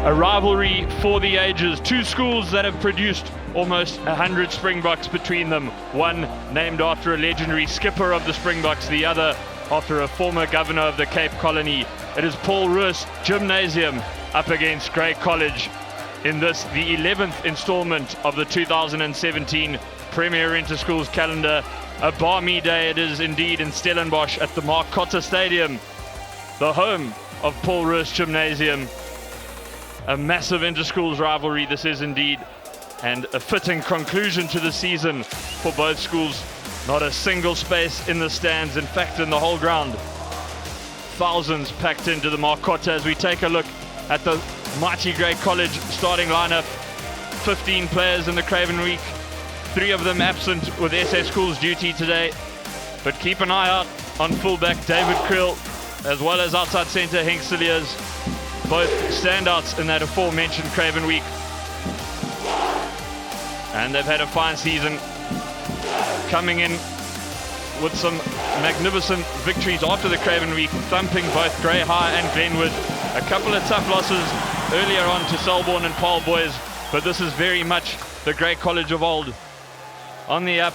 A rivalry for the ages. Two schools that have produced almost 100 Springboks between them. One named after a legendary skipper of the Springboks, the other after a former governor of the Cape Colony. It is Paul Roos Gymnasium up against Grey College in this, the 11th installment of the 2017 Premier Interschools calendar. A balmy day it is indeed in Stellenbosch at the Markotter Stadium, the home of Paul Roos Gymnasium. A massive interschools rivalry this is indeed, and a fitting conclusion to the season for both schools. Not a single space in the stands, in fact in the whole ground. Thousands packed into the Markotter as we take a look at the mighty Grey College starting lineup. 15 players in the Craven Week, 3 of them absent with SS Schools duty today. But keep an eye out on fullback David Krill, as well as outside centre Henk Cilliers, both standouts in that aforementioned Craven Week. And they've had a fine season, coming in with some magnificent victories after the Craven Week, thumping both Grey High and Glenwood. A couple of tough losses earlier on to Selborne and Paul Boys, but this is very much the Grey College of old. On the up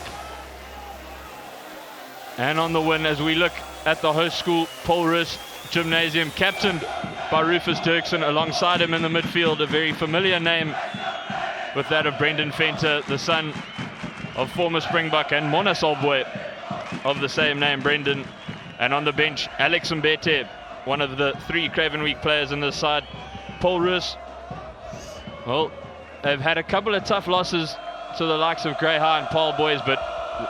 and on the win as we look at the host school, Paul Roos Gymnasium, captained by Rufus Dirksen. Alongside him in the midfield, a very familiar name with that of Brendan Venter, the son of former Springbok and Mona Solboy of the same name, Brendan. And on the bench, Alex Mbete, one of the 3 Craven Week players in this side. Paul Roos, well, they've had a couple of tough losses to the likes of Grey High and Paul Boys, but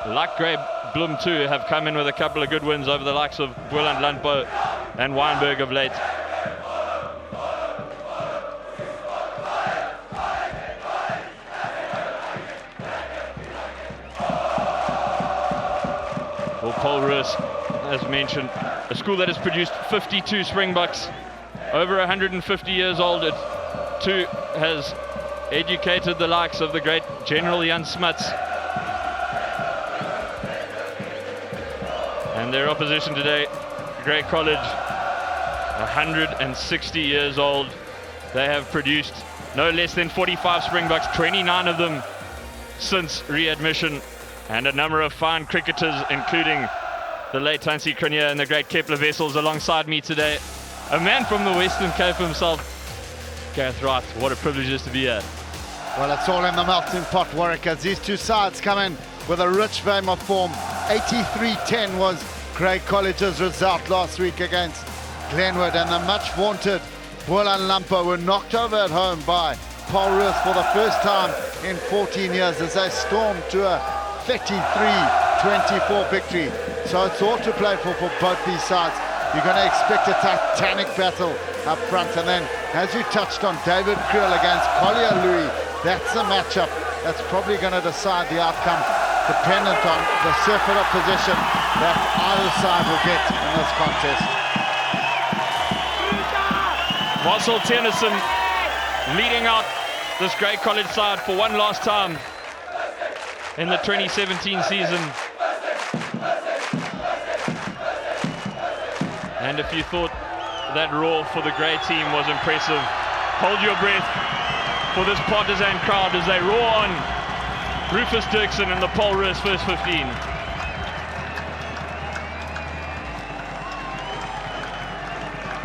like Grey Bloom too, have come in with a couple of good wins over the likes of Boland Landbou and Wynberg of late. Well, Paul Roos, as mentioned, a school that has produced 52 Springboks, over 150 years old. It too has educated the likes of the great General Jan Smuts. And their opposition today, Grey College, 160 years old. They have produced no less than 45 Springboks, 29 of them since readmission, and a number of fine cricketers, including the late Hansie Cronje and the great Kepler Wessels alongside me today. A man from the Western Cape himself, Gareth Wright. What a privilege it is to be here. Well, it's all in the melting pot, Warwick, as these two sides come in with a rich vein of form. 83-10 was Grey College's result last week against Glenwood, and the much vaunted Boland Landbou were knocked over at home by Paul Roos for the first time in 14 years as they stormed to a 33-24 victory. So it's all to play for both these sides. You're going to expect a titanic battle up front, and then, as you touched on, David Krill against Collier Louis, that's a matchup that's probably going to decide the outcome, dependent on the circular position that either side will get in this contest. Marcel Tennyson leading out this Grey College side for one last time in the 2017 season. And if you thought that roar for the Grey team was impressive, hold your breath for this partisan crowd as they roar on Rufus Dirksen and the Paul Roos first 15.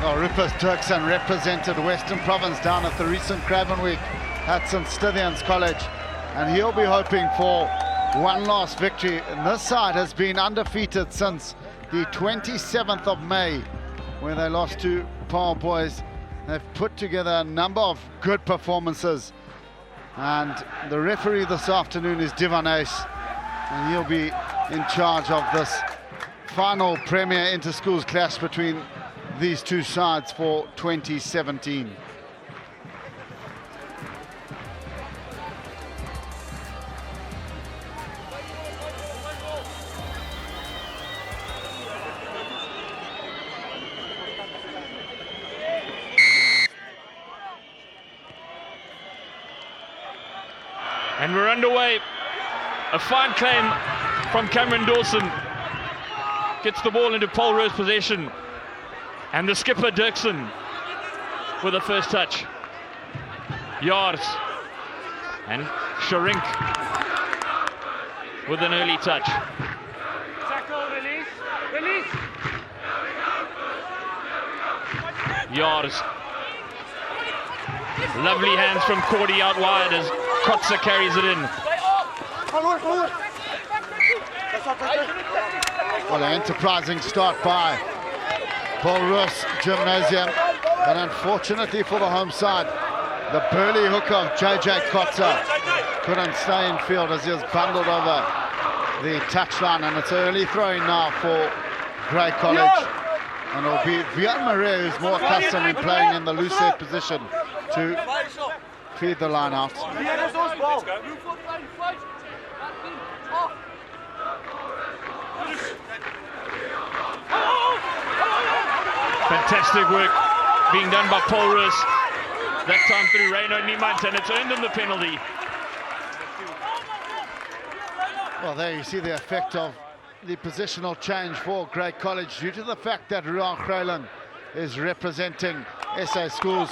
Well, Rufus Dirksen represented Western Province down at the recent Craven Week at St. Stithians College, and he'll be hoping for one last victory. And this side has been undefeated since the 27th of May, where they lost to Paul Boys. They've put together a number of good performances, and the referee this afternoon is Divan Ace, and he'll be in charge of this final Premier Interschools clash between these two sides for 2017. And we're underway. A fine claim from Cameron Dawson. Gets the ball into Paul Roos' possession. And the skipper Dirksen with a first touch. Jars and Sharink with an early touch. Tackle, release, release. Jars. Lovely hands from Cordy out wide as Kotzer carries it in. Well, an enterprising start by Paul Roos Gymnasium, but unfortunately for the home side, the burly hooker of JJ Kotzer couldn't stay in field as he was bundled over the touchline, and it's early throwing now for Grey College, and it'll be Vian Marais, who's more accustomed in playing in the loose head position, to feed the line out. Fantastic work being done by Paul Roos, that time through Reino Niemand, and it's earned him the penalty. Well, there you see the effect of the positional change for Grey College due to the fact that Ruan Greyland is representing SA Schools.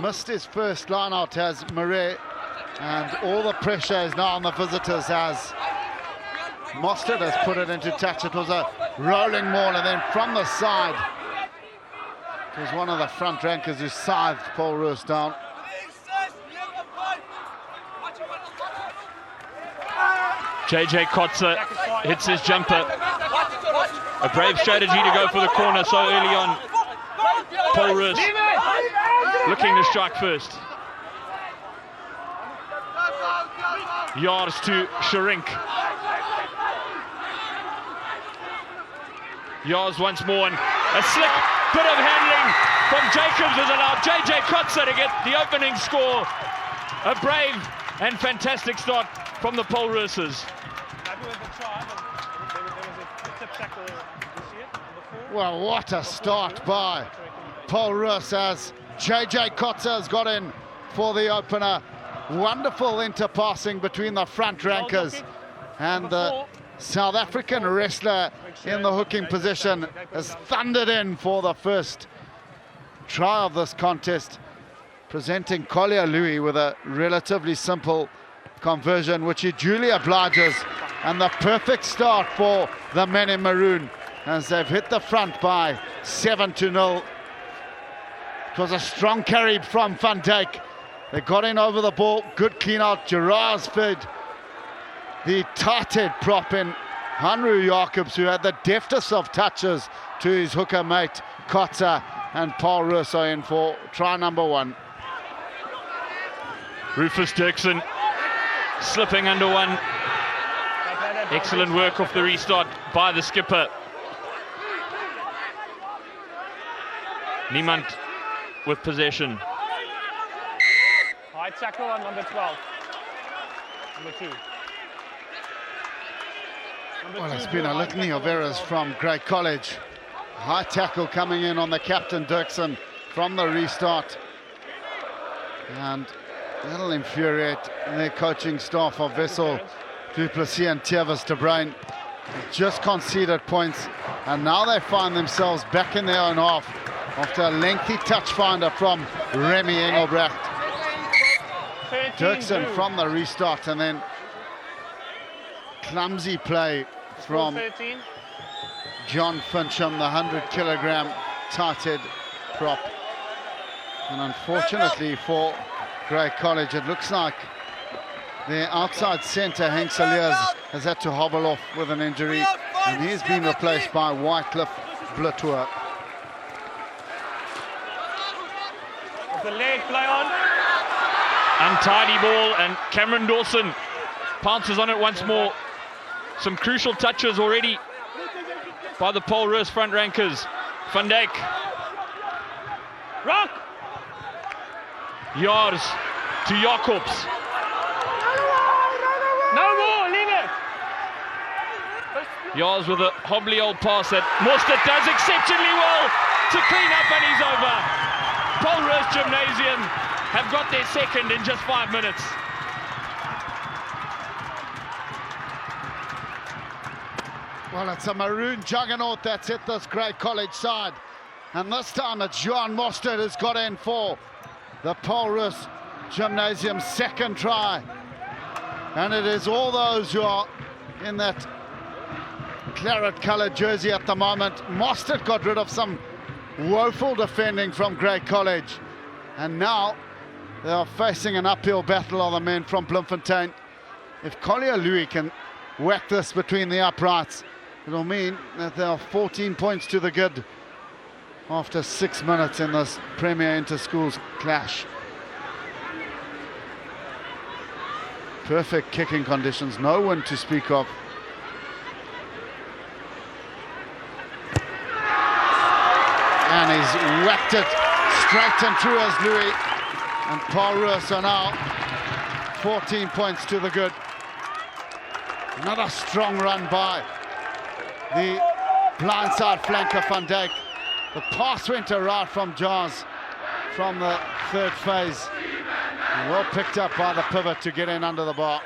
Missed his first line out as Marais, and all the pressure is now on the visitors as Mostert has put it into touch. It was a rolling maul, and then from the side, it was one of the front rankers who scythed Paul Roos down. JJ Kotzer hits his jumper. A brave strategy to go for the corner so early on. Paul Roos looking to strike first. Jars to Sharink. Jars once more, and a slick bit of handling from Jacobs has allowed JJ Kotzer to get the opening score. A brave and fantastic start from the Paul Rooses. Well, what a start by Paul Roos as JJ Kotzer has got in for the opener. Wonderful interpassing between the front rankers, and the South African wrestler in the hooking position has thundered in for the first try of this contest, presenting Collier Louis with a relatively simple conversion, which he duly obliges, and the perfect start for the men in maroon as they've hit the front by 7-0. It was a strong carry from Van Dijk. They got in over the ball, good clean out. Gerard's fed the tight head prop in Hanru Jacobs, who had the deftest of touches to his hooker mate Kotzer, and Paul Roos are in for try number one. Rufus Dirksen slipping under one. Excellent work off the restart by the skipper. Niemand with possession. High tackle on number 12. Number 2. Well, it's been a litany of errors from Grey College. High tackle coming in on the captain Dirksen from the restart, and that'll infuriate their coaching staff of Wessel, Duplessis and Tjevers de Bruin. Just conceded points, and now they find themselves back in their own half after a lengthy touch finder from Remy Engelbrecht. Dirksen from the restart, and then clumsy play from John Fincham, the 100-kilogram tight-head prop. And unfortunately for Grey College, it looks like their outside centre, Henk Saliers, has had to hobble off with an injury, and he's been replaced by Wycliffe Blitour. The leg play on. Untidy ball, and Cameron Dawson pounces on it once more. Some crucial touches already by the Paul Roos front rankers. Van Dijk. Rock! Jars to Jacobs. No more, leave it! Jars with a hobbly old pass that Mostert does exceptionally well to clean up, and he's over. Paul Roos Gymnasium have got their second in just 5 minutes. Well, it's a maroon juggernaut that's hit this Grey College side, and this time it's Johan Mostert who's got in for the Paul Roos Gymnasium's second try. And it is all those who are in that claret-coloured jersey at the moment. Mostert got rid of some woeful defending from Grey College. And now they are facing an uphill battle of the men from Bloemfontein. If Collier Louis can whack this between the uprights, it'll mean that there are 14 points to the good after 6 minutes in this Premier Interschools clash. Perfect kicking conditions, no wind to speak of. And he's whacked it straight and true as Louis. And Paul Roos are now 14 points to the good. Another strong run by the blindside flanker Van Dijk. The pass went right from Jars from the third phase. Well picked up by the pivot to get in under the bar.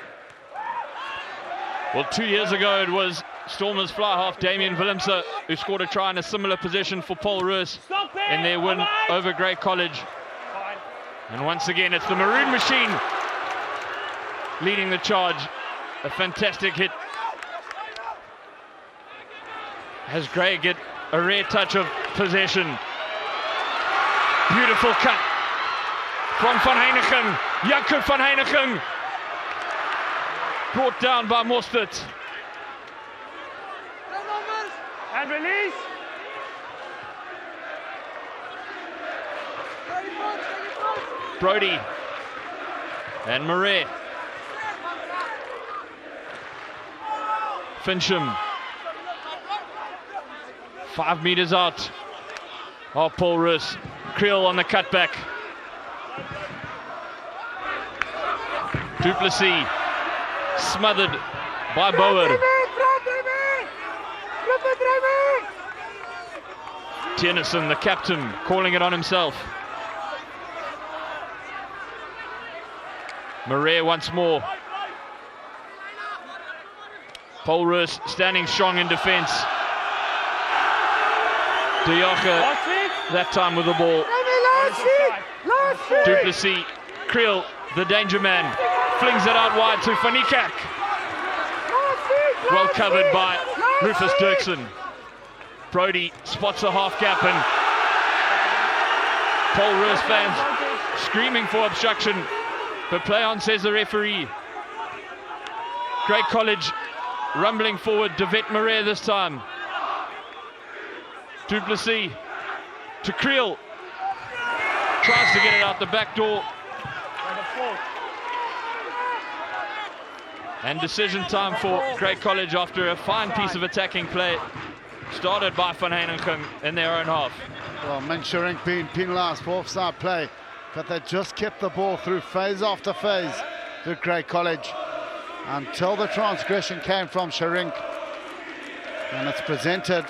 Well, 2 years ago it was Stormers fly half Damien Willemse who scored a try in a similar position for Paul Roos in their win over Grey College. And once again it's the Maroon Machine leading the charge. A fantastic hit. Has Grey get a rare touch of possession. Beautiful cut from Van Heineken. Jacob Van Heineken. Brought down by Mostert. And release. Brody and Murray. Fincham. 5 meters out. Oh, Paul Roos. Creel on the cutback. Duplessis smothered by Bower. Tiernison, the captain, calling it on himself. Murray once more. Paul Roos standing strong in defence. De Jager that time with the ball. Duplessis, Creel, the danger man, flings it out wide to Fanikak. Well covered by Rufus Dirksen. Brody spots a half gap and Paul Roos fans screaming for obstruction, but play on, says the referee. Grey College rumbling forward. Devet Murray this time. Duplessis to Creel. Tries to get it out the back door. And decision time for Grey College after a fine piece of attacking play started by Van Heineken in their own half. Well, Menschering being penalised for offside play, but they just kept the ball through phase after phase to Grey College until the transgression came from Sherink. And it's presented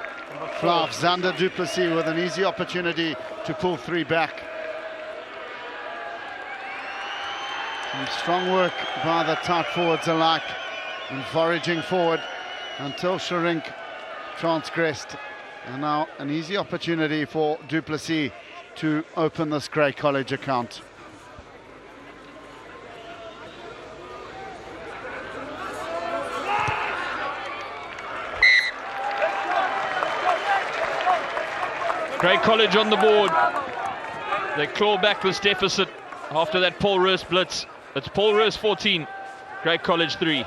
Flav Zander Duplessis with an easy opportunity to pull 3 back. And strong work by the tight forwards alike in foraging forward until Sherink transgressed. And now an easy opportunity for Duplessis to open this Grey College account. Grey College on the board. They claw back this deficit after that Paul Roos blitz. It's Paul Roos 14, Grey College 3.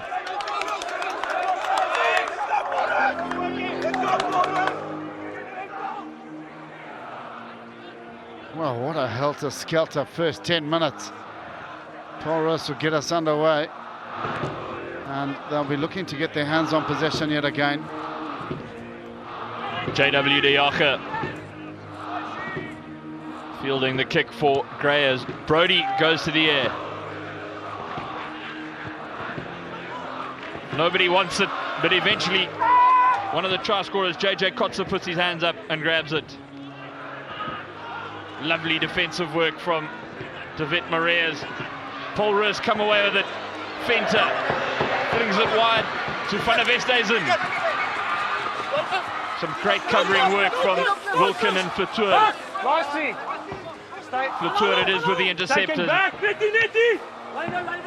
Well, what a helter-skelter first 10 minutes. Paul Roos will get us underway. And they'll be looking to get their hands on possession yet again. JW de Jager fielding the kick for Grey as Brody goes to the air. Nobody wants it, but eventually one of the try scorers, JJ Kotzer, puts his hands up and grabs it. Lovely defensive work from David Moreas. Paul Roos come away with it. Fenter flings it wide to Van der Westhuizen. Some great covering work from Wilken and Fatour. Flatour it is with the interceptor.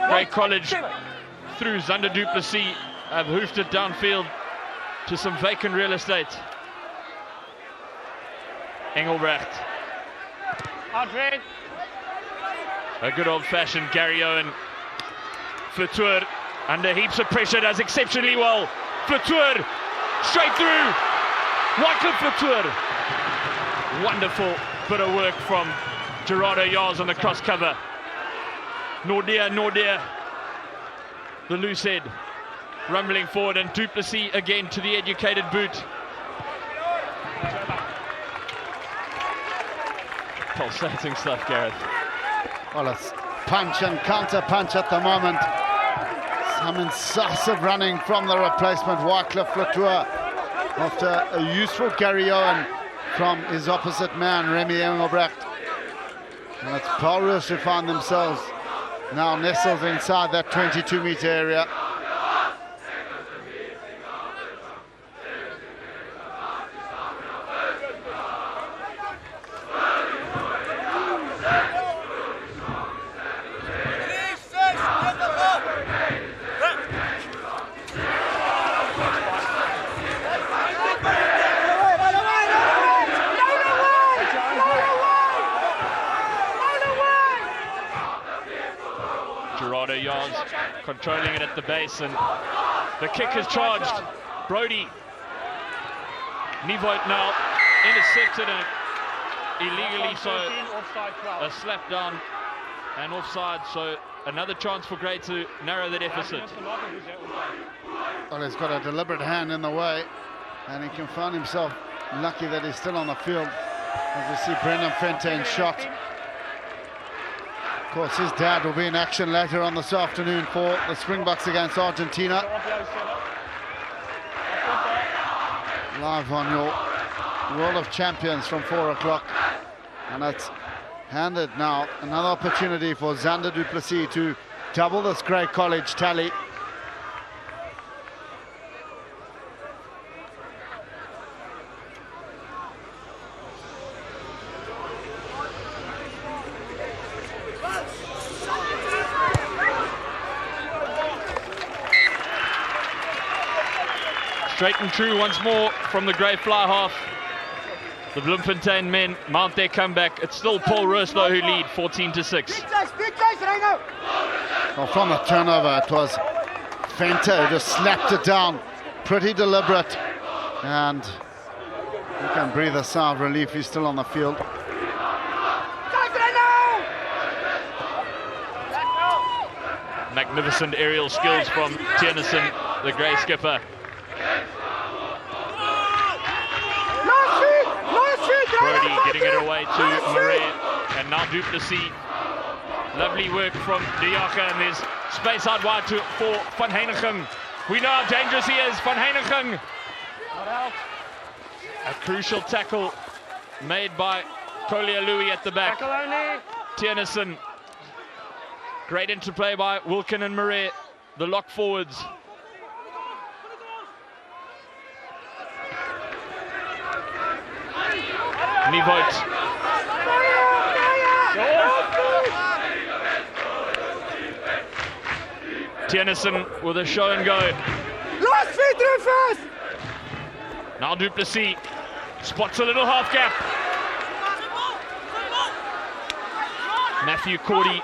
Great college through Zander du Plessis have hoofed it downfield to some vacant real estate. Engelbrecht. A good old-fashioned Gary Owen. Flatour under heaps of pressure does exceptionally well. Flatour straight through. Wycliffe Flatour. Wonderful bit of work from Gerardo Yars on the cross cover. Nordia. The loose head. Rumbling forward, and du Plessis again to the educated boot. Pulsating stuff, Gareth. Well, it's punch and counter punch at the moment. Some incisive running from the replacement, Wycliffe Flatour, after a useful Gary Owen from his opposite man, Remy Engelbrecht. And it's Paul Roos who find themselves now nestled inside that 22-meter area. Gerardo Yars controlling it at the base, and the kick is charged. Brody. Nivoit now intercepted it illegally, so a slap down and offside, so another chance for Gray to narrow the deficit. Well, he's got a deliberate hand in the way, and he can find himself lucky that he's still on the field. As we see Brendan Fontaine shot. Of course, his dad will be in action later on this afternoon for the Springboks against Argentina. Live on your World of Champions from 4 o'clock. And it's handed now. Another opportunity for Zander du Plessis to double this Grey College tally. Straight and true once more from the Grey fly half. The Bloemfontein men mount their comeback. It's still Paul Roos though who lead 14-6. Well, from the turnover, it was Fenter who just slapped it down. Pretty deliberate. And you can breathe a sigh of relief. He's still on the field. Magnificent aerial skills from Tiernissen, the Grey skipper. Brody getting it away to Murray, and now du Plessis. Lovely work from De Jager, and there's space out wide for Van Heinigem. We know how dangerous he is, Van Heinigem. A crucial tackle made by Kolia Louis at the back. Tiernissen. Great interplay by Wilkin and Murray, the lock forwards. Nivoit. Tiernissen with a show and go. Now du Plessis spots a little half gap. Matthew Cordy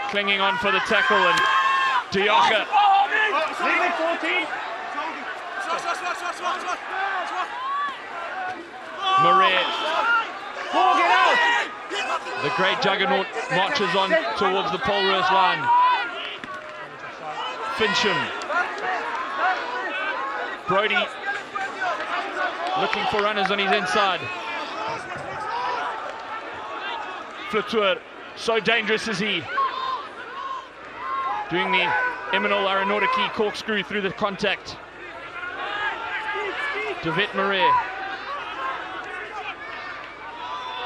clinging on for the tackle, and De Jager. Murray. The great juggernaut marches on towards the Paul Roos line. Fincham. Brody looking for runners on his inside. Flatour, so dangerous is he. Doing the Eminal Aeronautici corkscrew through the contact. David Murray.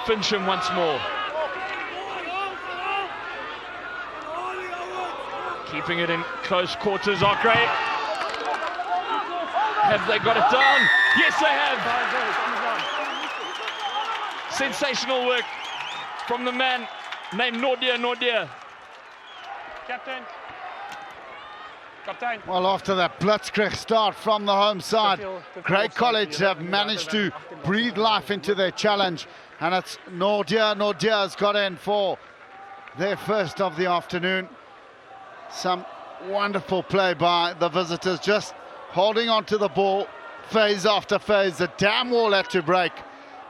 Fincham once more. Keeping it in close quarters are Grey. Have they got it down? Yes, they have. Sensational work from the man named Nordia. Captain. Kaptein. Well, after that blitzkrieg start from the home side, Grey College have managed to breathe life into their challenge, and it's Nordia has got in for their first of the afternoon. Some wonderful play by the visitors, just holding on to the ball phase after phase. The dam wall had to break,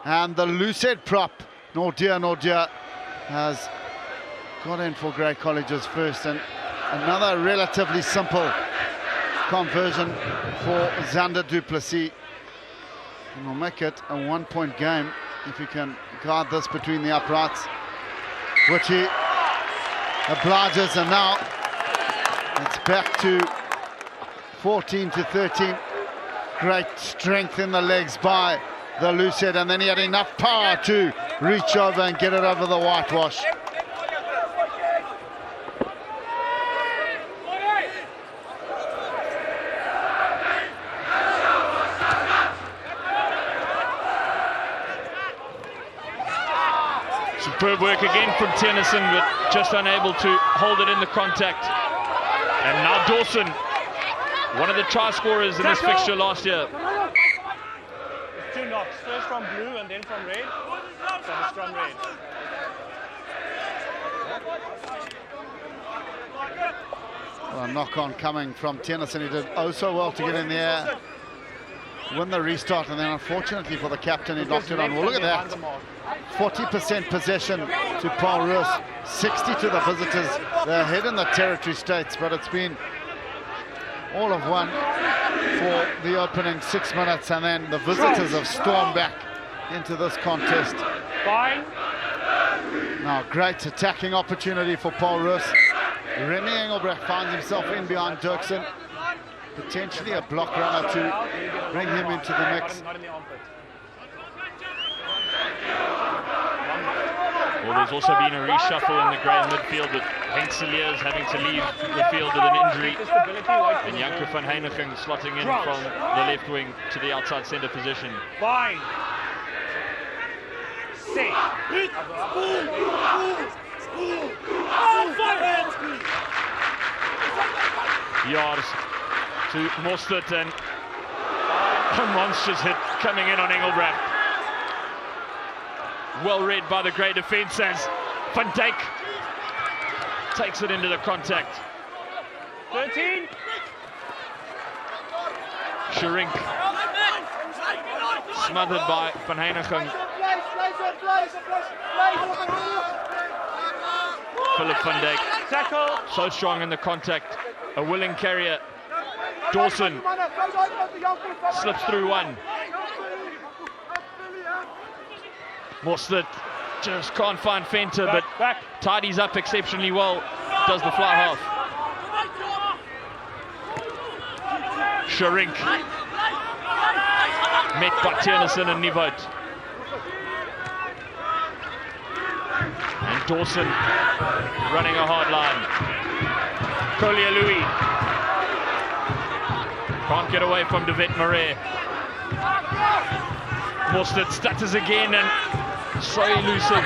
and the loose head prop, Nordia has got in for Grey College's first, and another relatively simple conversion for Xander du Plessis. And will make it a 1-point game if he can guard this between the uprights, which he obliges, and now it's back to 14-13. Great strength in the legs by the loose head, and then he had enough power to reach over and get it over the whitewash. Superb work again from Tennyson, but just unable to hold it in the contact. And now Dawson, one of the try scorers in this fixture last year. It's 2 knocks, first from blue and then from red. So it's from red. Well, a knock-on coming from Tennyson. He did oh so well to get in the air, win the restart, and then unfortunately for the captain, he knocked it on. Well, look at that. 40% possession to Paul Roos, 60 to the visitors. They're ahead in the territory states, but it's been all of one for the opening 6 minutes, and then the visitors have stormed back into this contest. Fine. Now, great attacking opportunity for Paul Roos. Remy Engelbrecht finds himself in behind Dirksen. Potentially a block runner to bring him into the mix. Not in the armpit. Well, there's also been a reshuffle in the grey midfield, with Henk Cilliers having to leave the field with an injury, and Janko van Heineken slotting in from the left wing to the outside centre position. Fine. Safe. Yards to Mostert, and a monstrous hit coming in on Engelbrecht. Well read by the Grey defence as Van Dijk takes it into the contact. 13. Sherink smothered by Van Heineken. Philip Van Dijk, Tackle. so strong in the contact, a willing carrier. Dawson slips through one. Mostert just can't find Fenter, but tidies up exceptionally well, does the fly half. Sherink met by Tennyson and Nivot. And Dawson running a hard line. Collier Louis can't get away from David Murray. Mostert stutters again, and so elusive.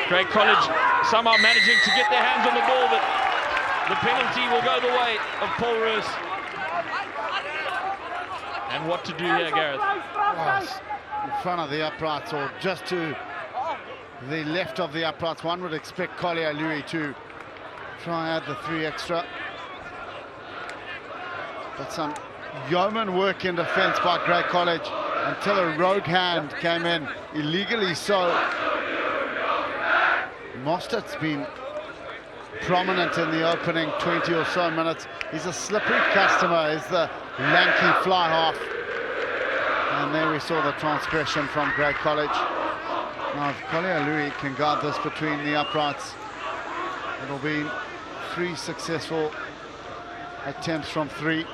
Grey College somehow managing to get their hands on the ball, but the penalty will go the way of Paul Roos. And what to do here, Gareth? Well, in front of the uprights, or just to the left of the uprights. One would expect Collier Louis to try and add the 3 extra. But some yeoman work in defence by Grey College until a rogue hand came in, illegally so. Mostert's been prominent in the opening 20 or so minutes. He's a slippery customer, he's the lanky fly half. And there we saw the transgression from Grey College. Now if Collier Louis can guard this between the uprights, it'll be 3 successful attempts from 3.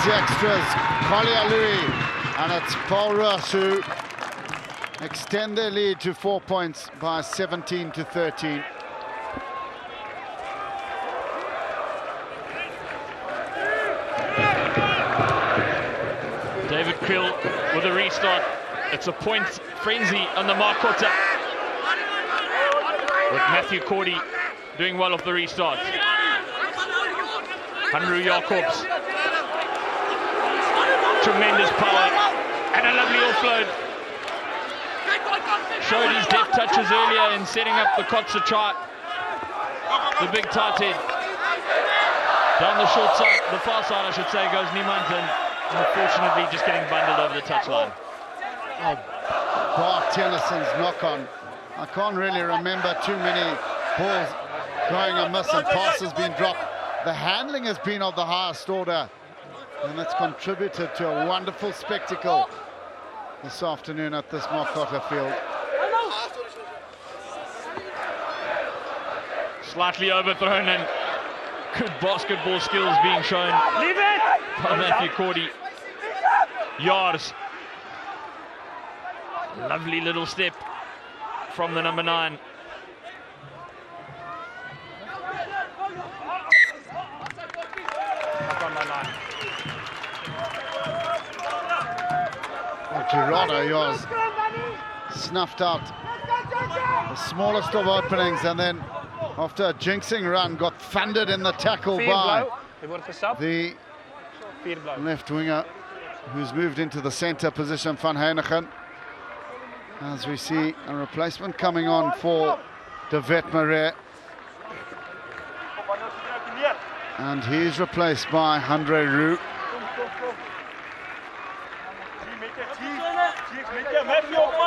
needs the extras. Collier Louis, and it's Paul Roos who extend their lead to 4 points by 17-13. David Krill with a restart. It's a point frenzy on the Markotter, with Matthew Cordy doing well off the restart. Hanru Jacobs, tremendous power and a lovely offload. Showed his deft touches earlier in setting up the Kotze try. The big tight head. Down the short side, the far side I should say, goes Niemand, and unfortunately just getting bundled over the touchline. Oh, Bart Tennyson's knock-on. I can't really remember too many balls going amiss and passes being dropped. The handling has been of the highest order, and that's contributed to a wonderful spectacle this afternoon at this Markotter field. Slightly overthrown, and good basketball skills being shown by Matthew Cordy. Yards. Lovely little step from the number 9. Gerardo Yours snuffed out the smallest of openings, and then after a jinxing run got thundered in the tackle by the left winger who's moved into the center position, Van Heinigen. As we see a replacement coming on for De Wet-Marais, and he's replaced by Andre Roux.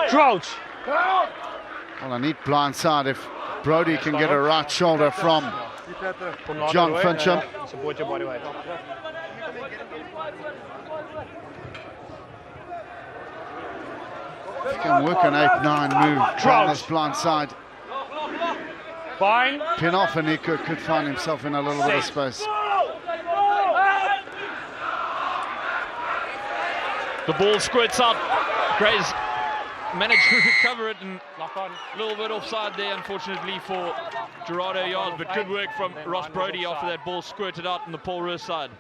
Crouch. Well, a neat blind side if Brody can get a right shoulder from John Fincham. Support your body weight. He can work an 8-9 move down this blind side. Fine. Pin off, and he could find himself in a little bit of space. The ball squirts out. Gray's managed to recover it, and a little bit offside there, unfortunately, for Gerardo Yards, but good work from Ross Brody after that ball squirted out on the Paul Roos side.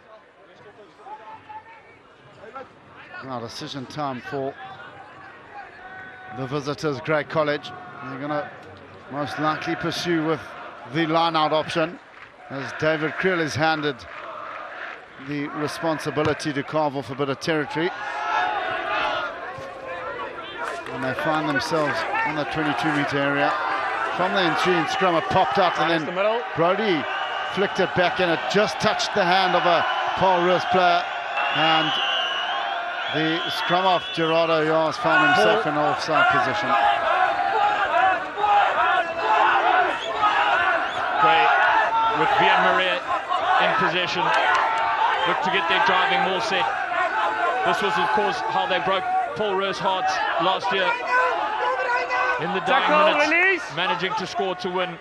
Now decision time for the visitors, Grey College. They're going to most likely pursue with the line-out option, as David Creel is handed the responsibility to carve off a bit of territory. And they find themselves on the 22-meter area. From the ensuing scrum, it popped out, and then Brody flicked it back, and it just touched the hand of a Paul Roos player, and the scrum off Gerardo Yards found himself in an offside position. Gray with Wet-Marais in possession, look to get their driving more set. This was, of course, how they broke Paul Roos' hearts last year in the dying minutes, managing to score to win.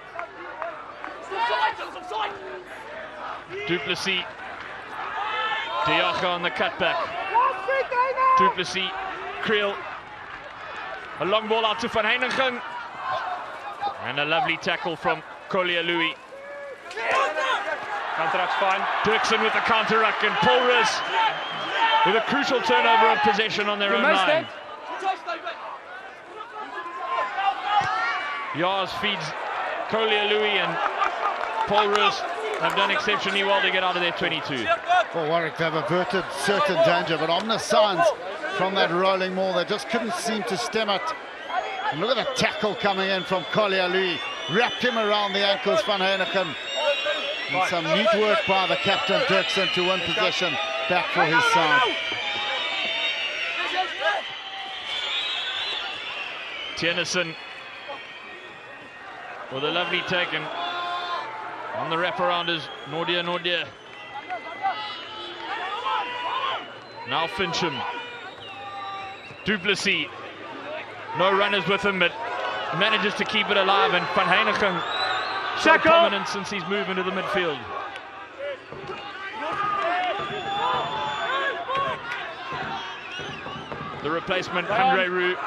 Duplessis, Diacha on the cutback. Duplessis, Creel, a long ball out to Van Heinigen, and a lovely tackle from Collier Louis. Counter-ruck's fine. Dirksen with the counter-ruck, and Paul Roos with a crucial turnover of possession on their own line. Yars feeds Collier Louis, and Paul Roos have done exceptionally well to get out of their 22. Well, Warwick, they've averted certain danger, but ominous signs from that rolling maul. They just couldn't seem to stem it. And look at the tackle coming in from Collier Louis. Wrapped him around the ankles, Van Heinigen. And some neat work by the captain, Dirksen, to win possession back for his side. Tennyson with a lovely take, and on the wraparound is Nordia. Now Fincham. Duplessis. No runners with him, but manages to keep it alive, and Van Heinigen so prominent since he's moved into the midfield. The replacement, Andre Roos,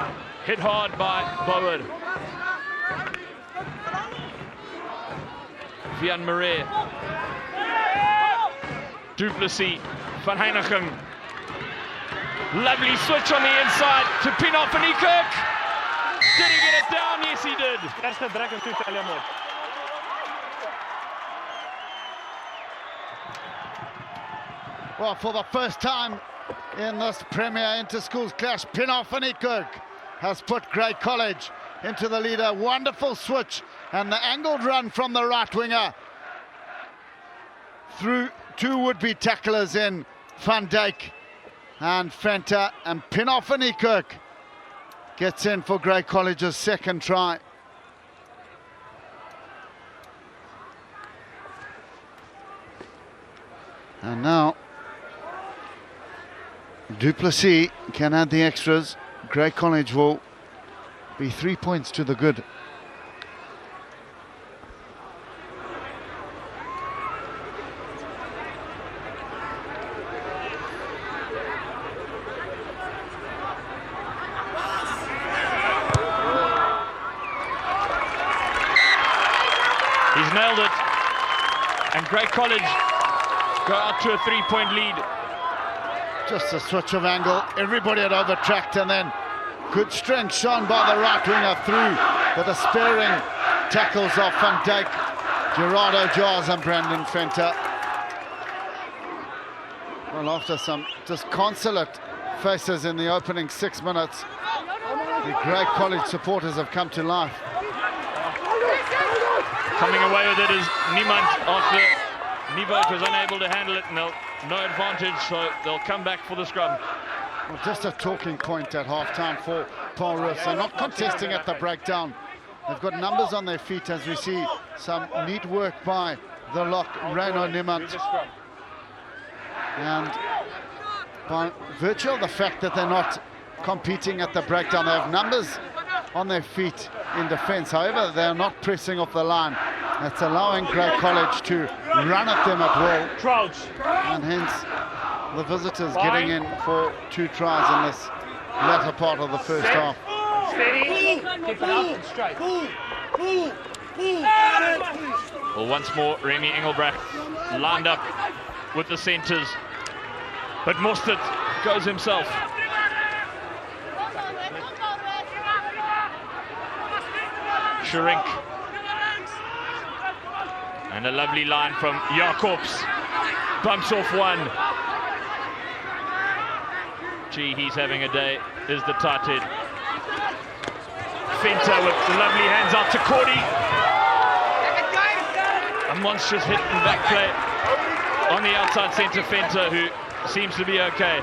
hit hard by Bouwer. Vian Marais. Duplessis, Van Heineken. Lovely switch on the inside to Pinoff and Kirk. Did he get it down? Yes, he did. Eerste druk en toe tel jy hom op. Well, for the first time in this Premier Interschools clash, Pinoff and Kirk has put Grey College into the lead. A wonderful switch and the angled run from the right winger through two would-be tacklers in Van Dijk and Venter, and Pinoff and Kirk gets in for Grey College's second try. And now Duplessis can add the extras. Grey College will be 3 points to the good. He's nailed it, and Grey College go out to a 3-point lead. Just a switch of angle, everybody had overtracked, and then good strength shown by the right winger through the despairing tackles of Van Dijk, Gerardo Jars and Brandon Venter. Well, after some disconsolate faces in the opening 6 minutes, the Grey College supporters have come to life. Coming away with it is Niemand after Nieuwhout was unable to handle it, and no advantage, so they'll come back for the scrum. Well, just a talking point at half-time for Paul Roos. They're not contesting at the breakdown. They've got numbers on their feet as we see some neat work by the lock, Reino Niemand. And by virtue of the fact that they're not competing at the breakdown, they have numbers on their feet in defence. However, they're not pressing off the line. That's allowing Grey College to run at them at will. Crouch. And hence the visitors getting in for 2 tries in this latter part of the first half. Steady. Keep it up and straight. Well, once more, Remy Engelbrecht lined up with the centres, but Mostert goes himself. Shrink. And a lovely line from Jacobs. Bumps off one. Gee, he's having a day, is the tight head. Venter with the lovely hands out to Cordy. A monstrous hit and back play on the outside centre, Venter, who seems to be okay.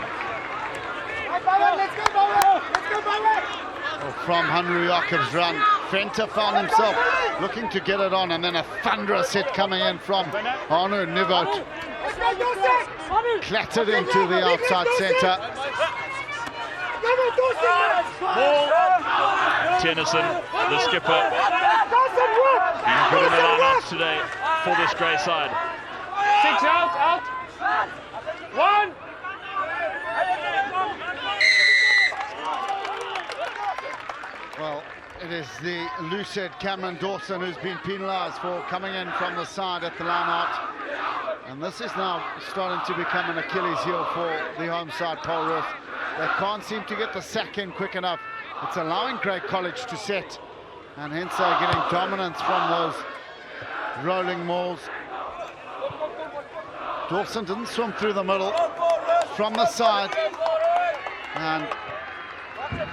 Well, from Henry Jacobs' run, Venter found himself looking to get it on, and then a thunderous hit coming in from Arno Nieuwhout. Clattered into the outside centre. Tennyson, the skipper, he's put in the line-outs today for this grey side. 6 out. 1. Well, it is the loose-head Cameron Dawson who's been penalised for coming in from the side at the line-out. And this is now starting to become an Achilles heel for the home side, Paul Roos. They can't seem to get the sack in quick enough. It's allowing Grey College to set, and hence they're getting dominance from those rolling mauls. Dawson didn't swim through the middle, from the side, and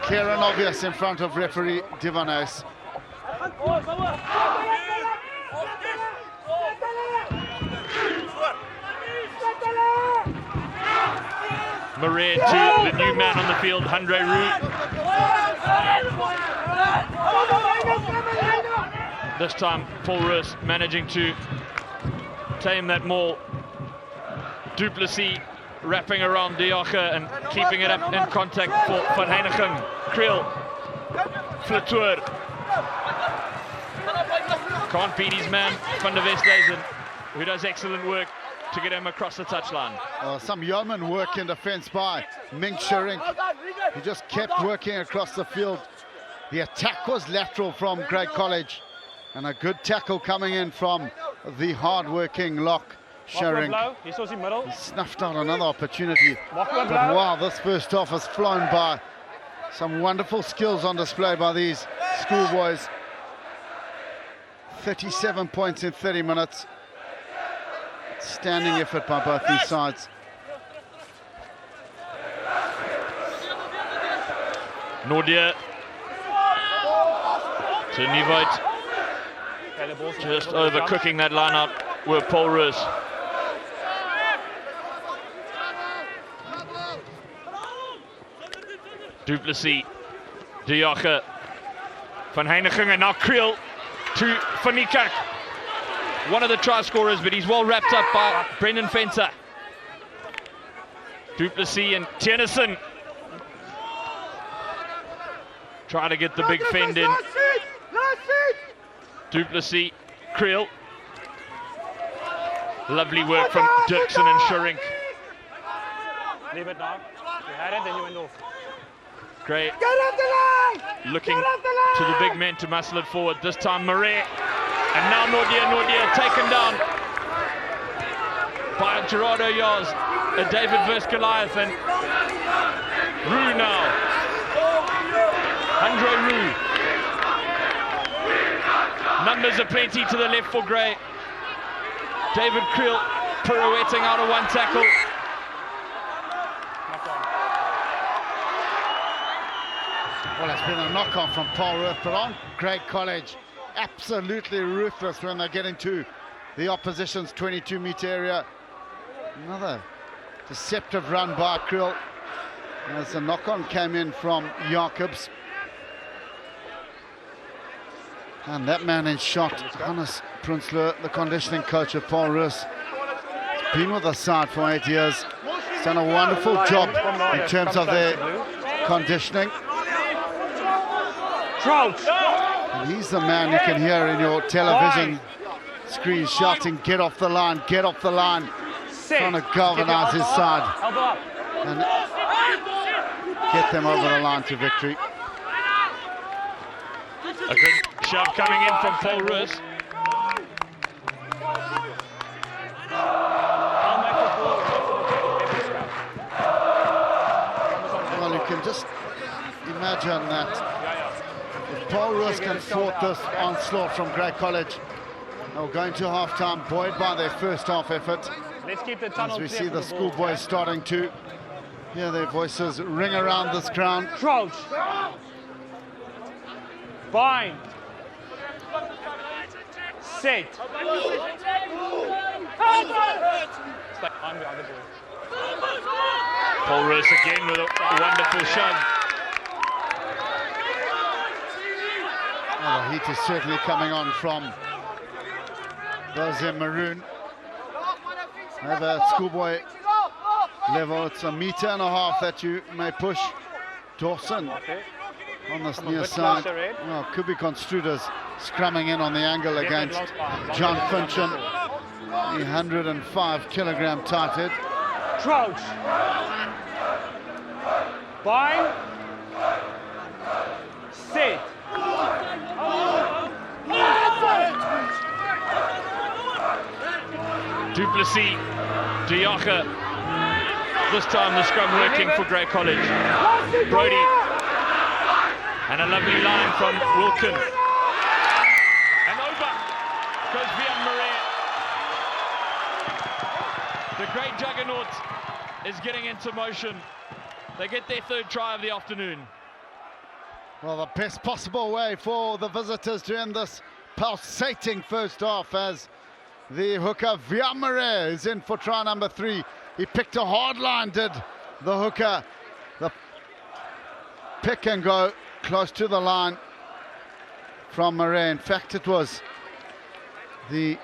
clear and obvious in front of referee Divanes. Marais to the new man on the field, Andre Roos. This time, Paul Roos managing to tame that maul. Duplessis wrapping around Diocha and keeping it up in contact for Van Heineken. Kriel, Flatour. Can't beat his man, Van der Westhuizen, who does excellent work to get him across the touchline. Some yeoman work in defence by Ming Sherink. He just kept working across the field. The attack was lateral from Grey College, and a good tackle coming in from the hard-working lock, Sherink. He snuffed out another opportunity. But wow, this first half has flown by. Some wonderful skills on display by these schoolboys. 37 points in 30 minutes. Standing effort by both these sides. Nordia to Nieuwhout. Just overcooking that line out with Paul Roos. Duplessis, De Jager, Van Heiniging, and now Creel to Van Niekerk. One of the try scorers, but he's well wrapped up by Brendan Fenter. Duplessis and Tennyson try to get the big fend in. Duplessis, Creel. Lovely work from Dirksen and Sherink. Leave it now. You had it, then you went off. Great. Looking to the big men to muscle it forward. This time Murray. And now Nordia taken down by Gerardo Yaz. David versus Goliath, and Roos now. Andre Roos. Numbers are plenty to the left for Grey. David Creel pirouetting out of one tackle. Well, it's been a knock-on from Paul Roos, but on Grey College, absolutely ruthless when they get into the opposition's 22-metre area. Another deceptive run by Creel as the knock-on came in from Jacobs. And that man in shot, Hannes Prinsloo, the conditioning coach of Paul Roos. He's been with the side for 8 years. He's done a wonderful job in terms of their conditioning. And he's the man you can hear in your television screen shouting, "Get off the line, get off the line," trying to galvanize his side and get them over the line to victory. A good shove coming in from Paul Roos. Well, you can just imagine that if Paul Roos can thwart this onslaught from Grey College, they're going to half-time buoyed by their first half effort. Let's keep the tunnel as we clear see for the the ball, schoolboys starting to hear their voices ring around this ground. Crouch. Bind. Set. Paul Roos again with a wonderful shove. Well, the heat is certainly coming on from those in maroon. Over at schoolboy level, it's 1.5 meters that you may push. Dawson on this near side. Well, could be construed as scrumming in on the angle against John Fincham, the 105-kilogram tight head. Crouch. Bind. Set. Duplessis, De Jager. This time the scrum working for Grey College. Brody. And a lovely line from Wilkin. And over goes Vian Marais. The great juggernaut is getting into motion. They get their third try of the afternoon. Well, the best possible way for the visitors to end this pulsating first half, as the hooker Vian Marais is in for try number 3. He picked a hard line, did the hooker. The pick and go close to the line from Marais. In fact, it was the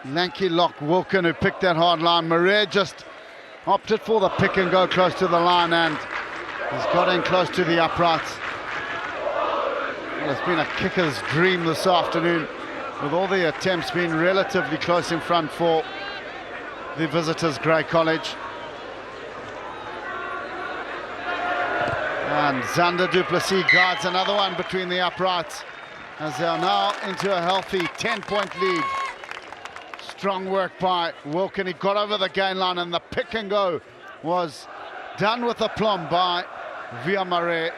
lanky lock Wilkin who picked that hard line. Marais just opted for the pick and go close to the line, and he's got in close to the uprights. Well, it's been a kicker's dream this afternoon, with all the attempts being relatively close in front for the visitors, Grey College. And Xander Duplessis guards another one between the uprights as they are now into a healthy 10-point lead. Strong work by Wilkin. He got over the gain line and the pick and go was done with aplomb by Viamare.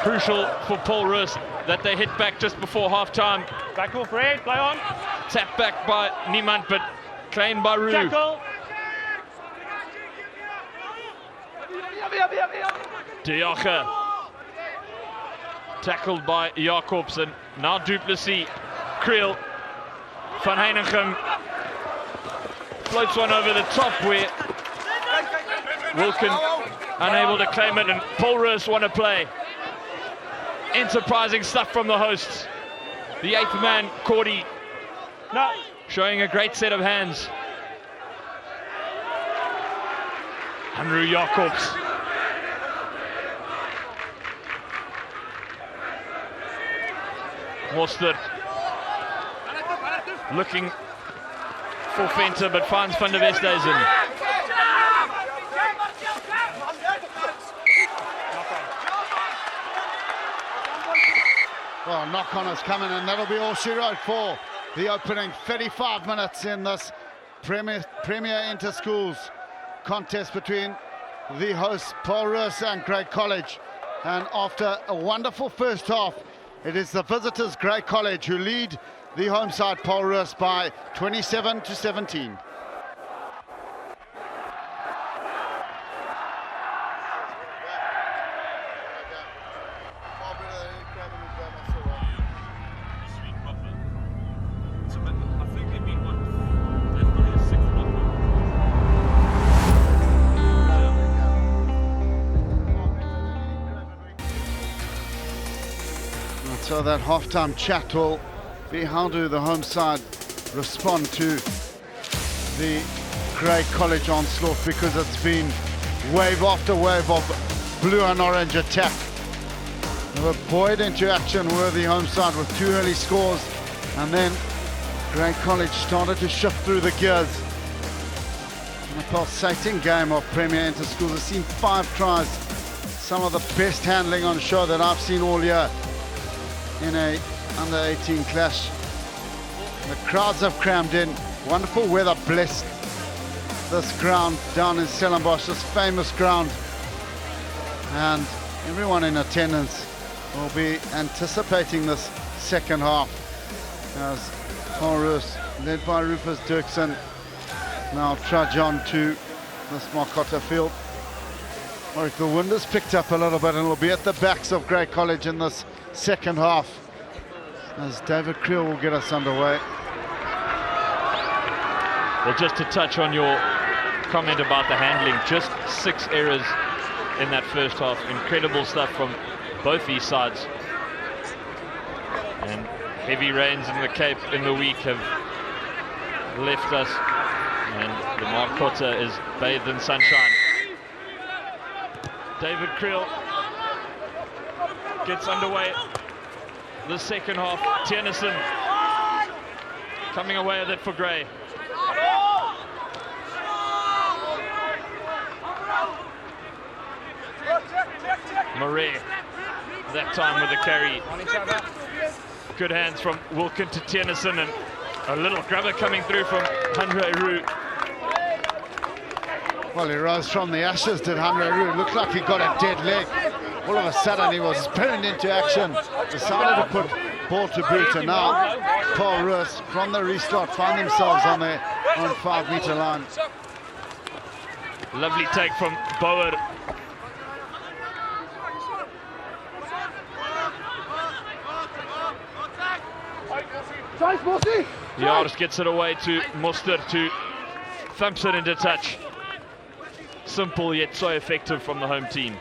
Crucial for Paul Roos that they hit back just before half-time. Back off, Red, play on. Tap back by Niemand, but claimed by Roos. Tackle. De Jager. Tackled by Jacobs, and now Duplessis. Creel. Van Heiningen floats one over the top where Wilkin unable to claim it, and Paul Roos won a play. Enterprising stuff from the hosts. The 8th man, Cordy, showing a great set of hands. Andrew Jacobs. Mostert looking for Venter, but finds Van der Westhuizen. Well, knock-on is coming, and that'll be all she wrote for the opening 35 minutes in this Premier Interschools contest between the hosts, Paul Roos and Grey College. And after a wonderful first half, it is the visitors, Grey College, who lead the home side, Paul Roos, by 27-17. So that half-time chat will be how do the home side respond to the Grey College onslaught, because it's been wave after wave of blue and orange attack. They were buoyed into action were the home side with 2 early scores, and then Grey College started to shift through the gears. In a pulsating game of Premier Interschools, I've seen 5 tries, some of the best handling on show that I've seen all year in a under-18 clash. The crowds have crammed in. Wonderful weather blessed this ground down in Stellenbosch, this famous ground, and everyone in attendance will be anticipating this second half as Paul Roos, led by Rufus Dirksen, now trudge on to this Markotter field. Or if the wind has picked up a little bit, and it'll be at the backs of Grey College in this second half as David Creel will get us underway. Well, just to touch on your comment about the handling, just 6 errors in that first half. Incredible stuff from both these sides. And heavy rains in the Cape in the week have left us, and the Markotter is bathed in sunshine. David Creel gets underway the second half. Tiernison coming away with it for Grey. Murray, that time with the carry. Good hands from Wilkin to Tiernison, and a little grabber coming through from Andre Roux. Well, he rose from the ashes, did Andre Roux. Looked like he got a dead leg. All of a sudden he was sprinted into action, decided to put ball to boot, and now Paul Roos from the restart find themselves on their own 5-meter line. Lovely take from Bauer. Jars gets it away to Mostert, who thumps it into touch. Simple yet so effective from the home team.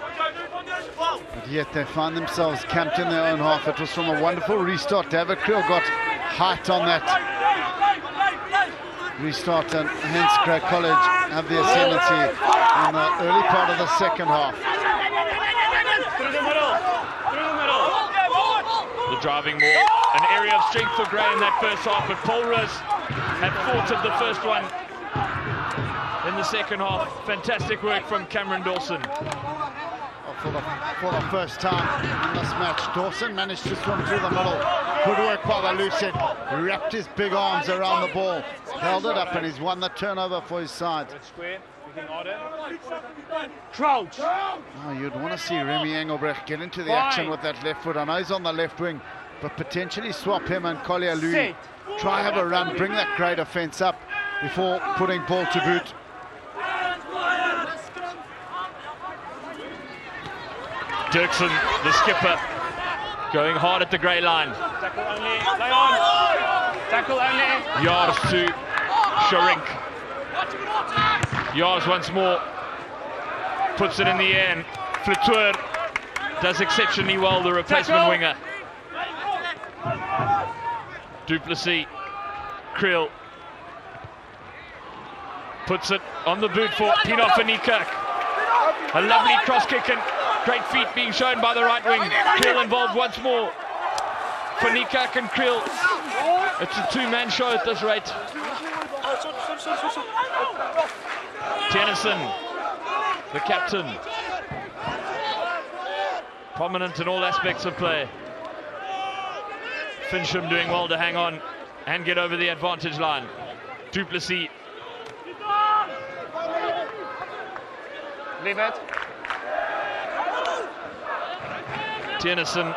But yet they find themselves camped in their own half. It was from a wonderful restart. David Creel got height on that restart, and hence Grey College have the ascendancy in the early part of the second half. Through the middle. Through the middle. the driving maul. An area of strength for Gray in that first half, but Paul Roos had thwarted the first one in the second half. Fantastic work from Cameron Dawson. For the first time in this match, Dawson managed to swim through the middle. Good work by the Lucid. Wrapped his big arms around the ball, held it up, and he's won the turnover for his side. Square, crouch. Oh, you'd want to see Remy Engelbrecht get into the action with that left foot. I know he's on the left wing, but potentially swap him and Collier Louis. Try have a run, bring that great offence up before putting ball to boot. Dirksen, the skipper, going hard at the grey line. Tackle only, lay on. Tackle only. Jars to Sharink. Jars once more, puts it in the air, and Fletour does exceptionally well, the replacement winger. Duplessis, Creel, puts it on the boot for Pieter van Niekerk. A lovely cross kick and great feet being shown by the right wing. Creel involved once more. Van Niekerk and Creel. It's a two-man show at this rate. Tennyson, the captain, prominent in all aspects of play. Fincham doing well to hang on and get over the advantage line. Duplessis. Leave it. Tennyson,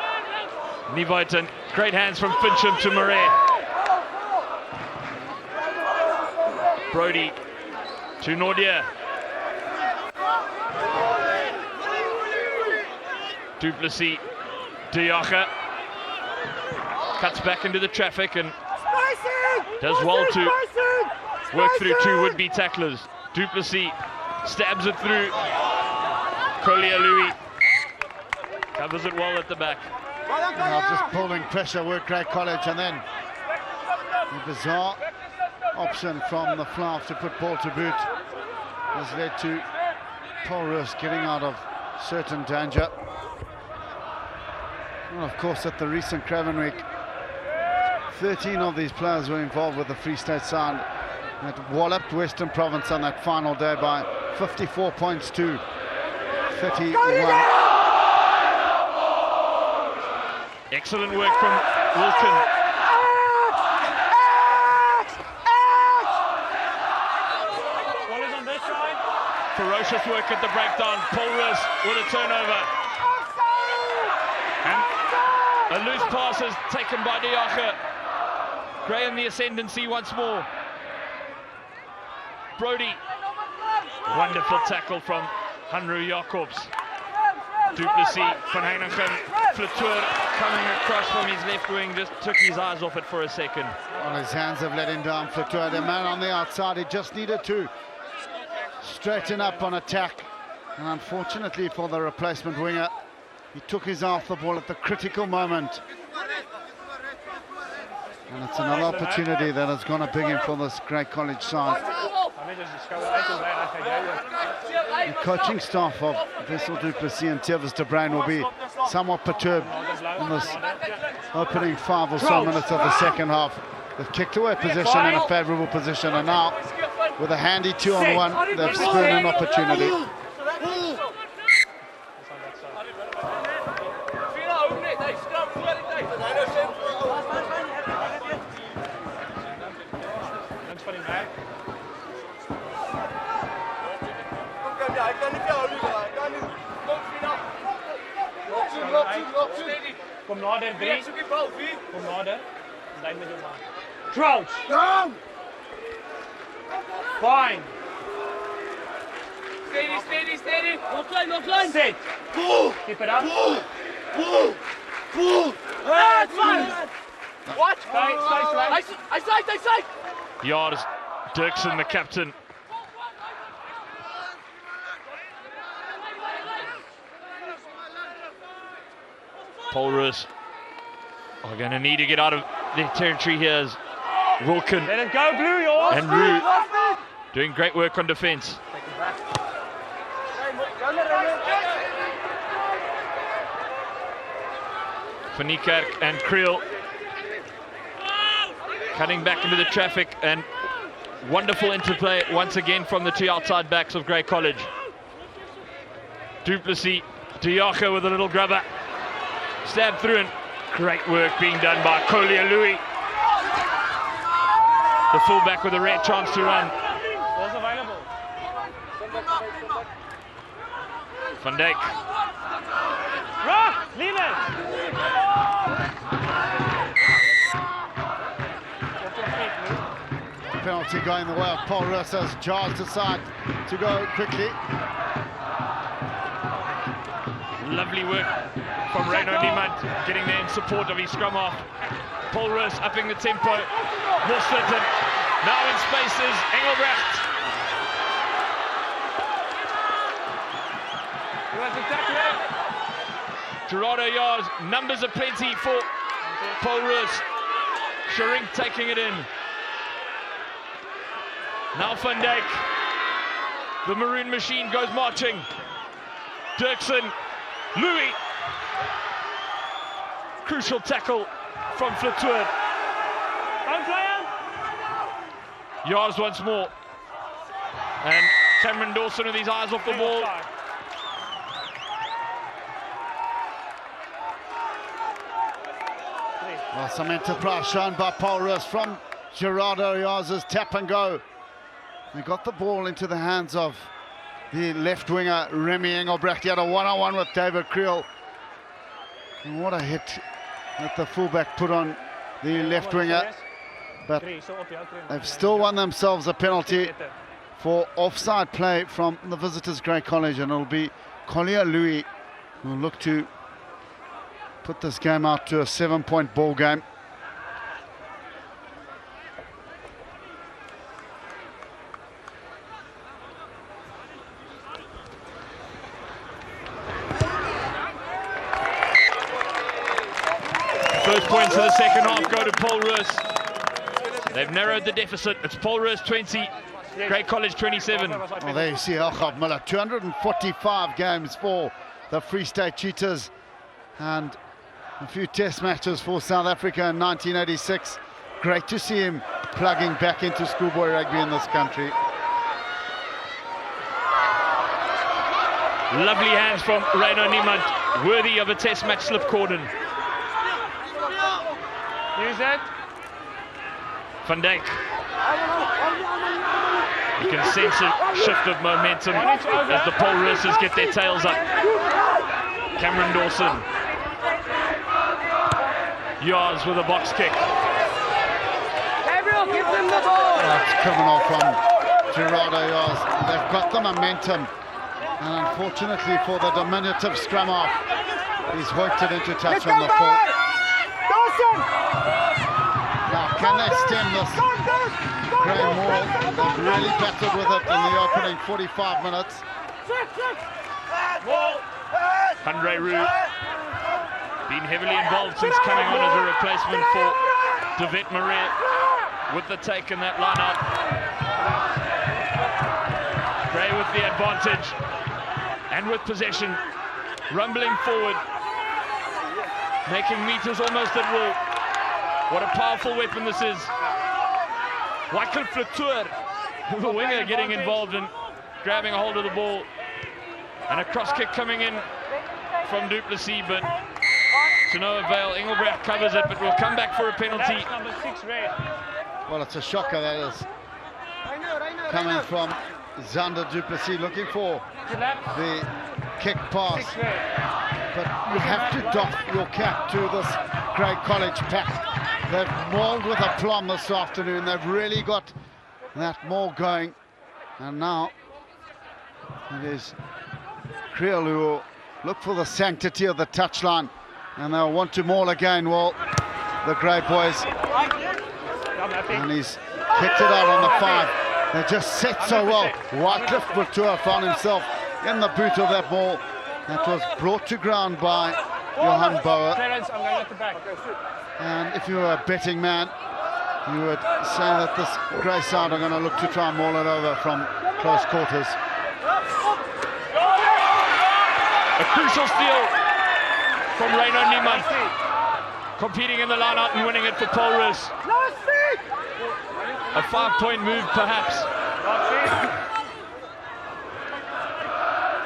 Nieuwuyten, great hands from Fincham to Murray. Brody to Nordier. Duplessis, De Jager, cuts back into the traffic and does well to work through two would-be tacklers. Duplessis stabs it through. Collier Louis covers it well at the back. Now just pulling pressure, work great College, and then a bizarre option from the Flav to put ball to boot has led to Paul Roos getting out of certain danger. And of course, at the recent Craven Week, 13 of these players were involved with the Free State side that walloped Western Province on that final day by 54 points to 31. Excellent work from Wilkin. Ball is on this side. Ferocious work at the breakdown. Paul Roos with a turnover. And a loose pass is taken by De Jager. Gray in the ascendancy once more. Brody. Wonderful tackle from Hanru Jacobs. Duplessis, Van Heineken, Fletour coming across from his left wing, just took his eyes off it for a second. Well, his hands have let him down, Fletour. The man on the outside, he just needed to straighten up on attack. And unfortunately for the replacement winger, he took his eye off the ball at the critical moment. And it's another opportunity that has gone a big in for this great College side. The coaching staff of Wessel Duplessis and Tevis de Bruin will be somewhat perturbed in this opening 5 or so minutes of the second half. They've kicked away possession in a favourable position, and now with a handy 2-on-1, they've spurned an opportunity. Kom nader, 3. Kom nader. Lijn met jou aan. Crouch. Fine. Steady. Nog klein. Sit. Keep it up. What? Stay. I sight. Jars, Dirksen, the captain. Paul Roos are going to need to get out of their territory here as Wilkin Let it go, Blue, yours. and Roos doing great work on defence. Van Niekerk and Creel cutting back into the traffic, and wonderful interplay once again from the two outside backs of Grey College. Du Plessis, Diacha with a little grubber, stabbed through, and great work being done by Collier Louis, the fullback with a rare chance to run. Balls available. Van Dijk. Rock! Leave it! Penalty going the way of Paul Roos as Jars decide to go quickly. Lovely work from Reino Niemand, getting there in support of his scrum half. Paul Roos upping the tempo. Wolfston now in spaces. Engelbrecht. Gerardo Yars, numbers are plenty for Paul Roos. Sharink taking it in. Now Van Dijk. The Maroon Machine goes marching. Dirksen. Louis. Crucial tackle from Flatour. Yars once more. And Cameron Dawson with his eyes off the ball. Well, some enterprise shown by Paul Roos from Gerardo Yars' tap and go. They got the ball into the hands of the left winger, Remy Engelbrecht. He had a one-on-one with David Creel. And what a hit that the fullback put on the left winger. But they've still won themselves a penalty for offside play from the visitors' Grey College, and it'll be Collier Louis who will look to put this game out to a 7-point ball game. First points of the second half go to Paul Roos. They've narrowed the deficit. It's Paul Roos 20, Grey College 27. Well, there you see Elchab Miller, 245 games for the Free State Cheetahs and a few test matches for South Africa in 1986. Great to see him plugging back into schoolboy rugby in this country. Lovely hands from Reino Niemand, worthy of a test match slip cordon. Use that. Van Dijk. You can sense a shift of momentum as the Paul Roosers get their tails up. Cameron Dawson. Yars with a box kick. Gabriel, give them the ball. It's criminal from Gerardo Yars. They've got the momentum, and unfortunately for the diminutive scrum half, he's worked it into touch on the full. Now, can they stem this Graham Moore? They've really battled with it in the opening 45 minutes. Andre Roux been heavily involved since coming on as a replacement for David Marais with the take in that lineup. Gray with the advantage and with possession, rumbling forward, making meters almost at will. What a powerful weapon this is. Wycliffe Flatour, the winger, getting involved and grabbing a hold of the ball. And a cross kick coming in from Du Plessis, but to no avail. Engelbrecht covers it, but will come back for a penalty. Number 6, red. Well, it's a shocker that is coming from Xander Du Plessis, looking for the kick pass. But you have to doff your cap to this Grey College pack. They've mauled with aplomb this afternoon. They've really got that maul going. And now it is Creel who will look for the sanctity of the touchline. And they'll want to maul again. Well, the Grey boys. And he's kicked it out on the 5. They just set so well. Wycliffe Flatour found himself in the boot of that ball. That was brought to ground by Johan Bauer. And if you were a betting man, you would say that this Grey side are going to look to try and maul it over from close quarters. A crucial steal from Reino Niemand. competing in the line-out and winning it for Paul Roos. A 5-point move, perhaps.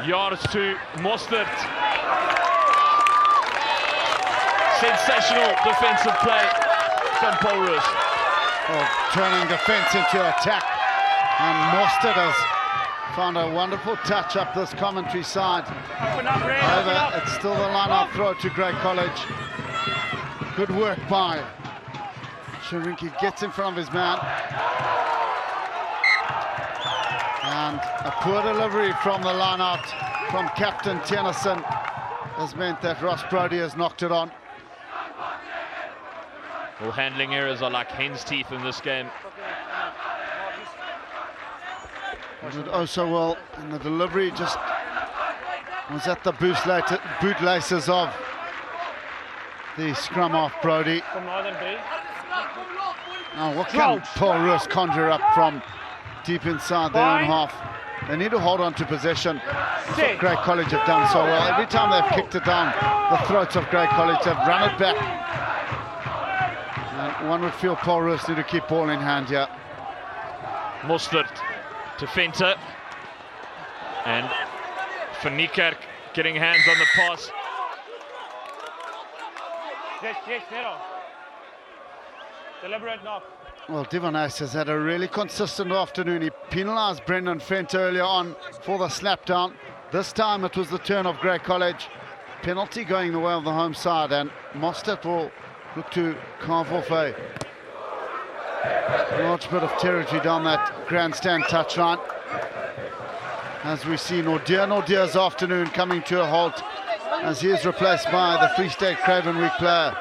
Yards to Mostert. Sensational defensive play from Paul Roos. Well, turning defense into attack. And Mostert has found a wonderful touch up this commentary side. However, it's still the line-out throw to Grey College. Good work by Sharinki. Gets in front of his man. And a poor delivery from the line-out from Captain Tennyson has meant that Ross Brodie has knocked it on. Well, handling errors are like hen's teeth in this game. Did oh so well, and the delivery just was at the bootlaces of the scrum off Brodie. Now what can Paul Roos conjure up from deep inside their own half? They need to hold on to possession. That's what Grey College have done so well. Every time they've kicked it down the throats of Grey College, they've run it back. And one would feel Paul Roos need to keep ball in hand here. Mostert to Venter, and Van Niekerk getting hands on the pass. Yes, Nero. Deliberate knock. Well, Devon Ace has had a really consistent afternoon. He penalised Brendan Venter earlier on for the slap down. This time it was the turn of Grey College. Penalty going the way of the home side, and Mostert will look to carve off a large bit of territory down that grandstand touchline. As we see Nordier's afternoon coming to a halt as he is replaced by the Free State Cravenweek player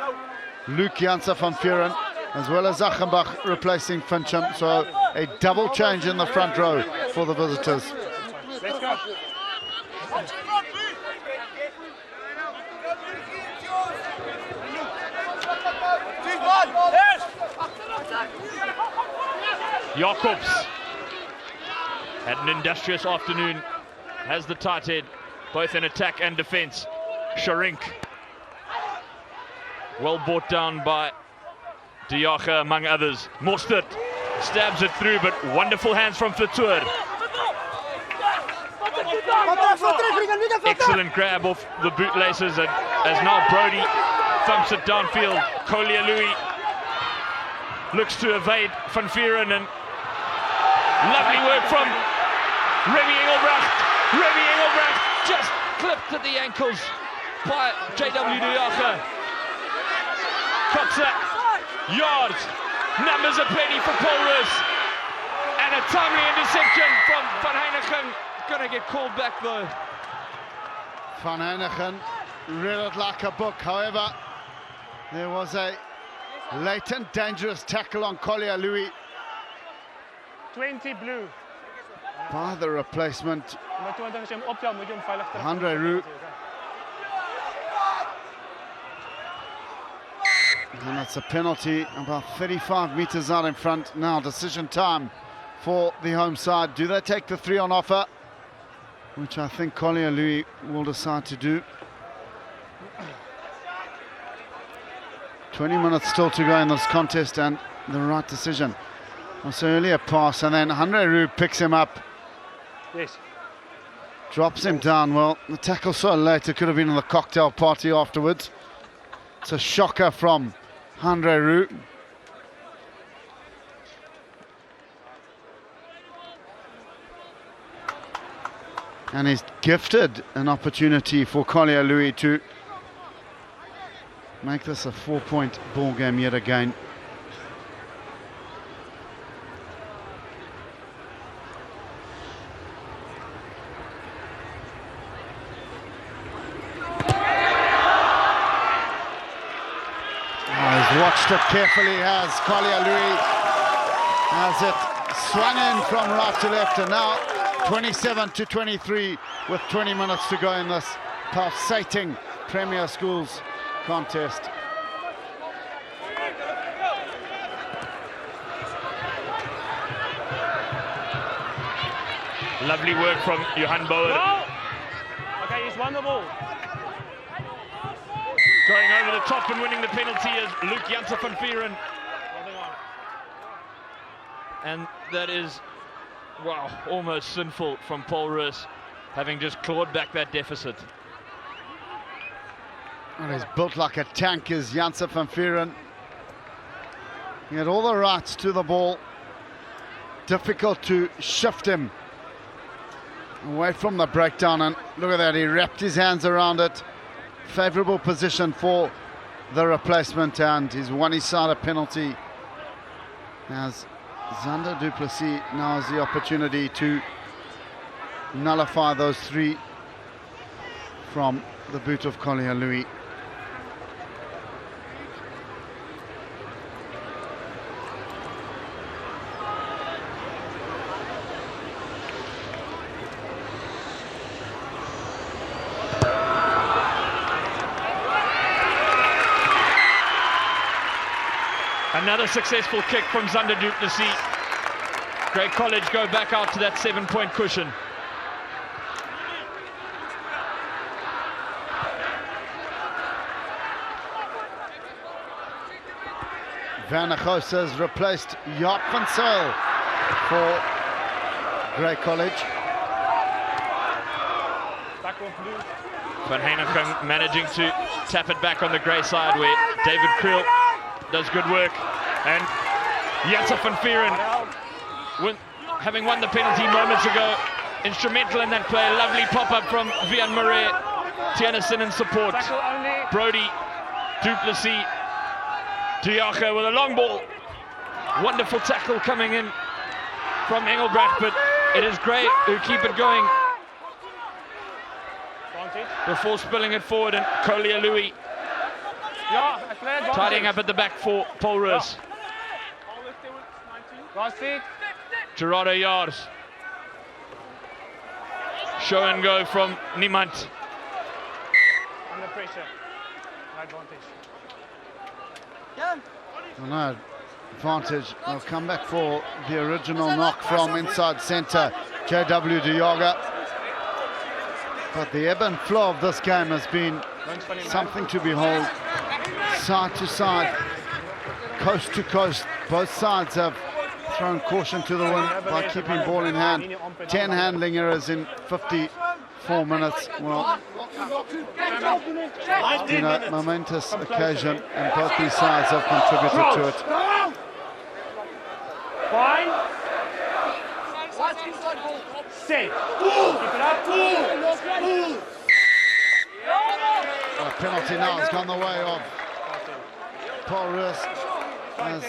Luke Janse van Vuren, as well as Achenbach replacing Fincham. So a double change in the front row for the visitors. Let's go. Jacobs had an industrious afternoon, has the tight head, both in attack and defence. Sharink, well brought down by Diacha among others. Mostert stabs it through, but wonderful hands from Fatour. Excellent grab off the bootlaces, and as now Brodie thumps it downfield. Collier Louis looks to evade Van Vuren, and lovely work from Remy Engelbrecht. Remy Engelbrecht just clipped at the ankles by J.W. Diacha. Kotze, yards, numbers aplenty for Paul Roos, and a timely interception from Van Heinigen. Gonna get called back though. Van Heinigen read it like a book. However, there was a latent dangerous tackle on Collier Louis 20 blue. by the replacement Andre Roux. And that's a penalty about 35 meters out in front. Now decision time for the home side. Do they take the 3 on offer? Which I think Collier Louis will decide to do. 20 minutes still to go in this contest, and the right decision. Also earlier pass, and then Andre Roux picks him up. Yes. Drops him down. Well, the tackle so late, it could have been in the cocktail party afterwards. It's a shocker from Andre Roux. And he's gifted an opportunity for Collier Louis to make this a 4-point ball game yet again. He's watched it carefully, has Collier Louis, has it swung in from right to left, and now 27-23 with 20 minutes to go in this pulsating Premier Schools contest. Lovely work from Johan Bauer. Okay, he's won the ball. Going over the top and winning the penalty is Luke Janse van Vieren. And that is, wow, almost sinful from Paul Roos, having just clawed back that deficit. And he's built like a tank, is Janse van Vieren. He had all the rights to the ball. Difficult to shift him away from the breakdown, and look at that, he wrapped his hands around it. Favourable position for the replacement, and his one-sided penalty as Xander du Plessis now has the opportunity to nullify those three from the boot of Collier Louis. Another successful kick from Xander du Plessis. Grey College go back out to that 7-point cushion. Van der Goes has replaced Jaap van Zyl for Grey College. Van Heineken managing to tap it back on the grey side, where David Creel does good work, and Janse van Vieren, having won the penalty moments ago, instrumental in that play. Lovely pop-up from Vian Murray, Tiernison in support. Brody, du Plessis, Diago with a long ball. Wonderful tackle coming in from Engelbrecht, but it is Grey who keep it going before spilling it forward, and Collier Louis tidying up at the back for Paul Roos. Gerardo Jars. Show and go from Niemand. Under pressure. Advantage. No advantage. They'll come back for the original knock from inside centre, J.W. Diago. But the ebb and flow of this game has been something to behold. Side to side, coast to coast, both sides have thrown caution to the wind by keeping ball in hand. 10 handling errors in 54 minutes. Well, you know, momentous occasion, and both these sides have contributed to it. Fine. Safe. Keep it up. A penalty now has gone the way of Paul Roos, as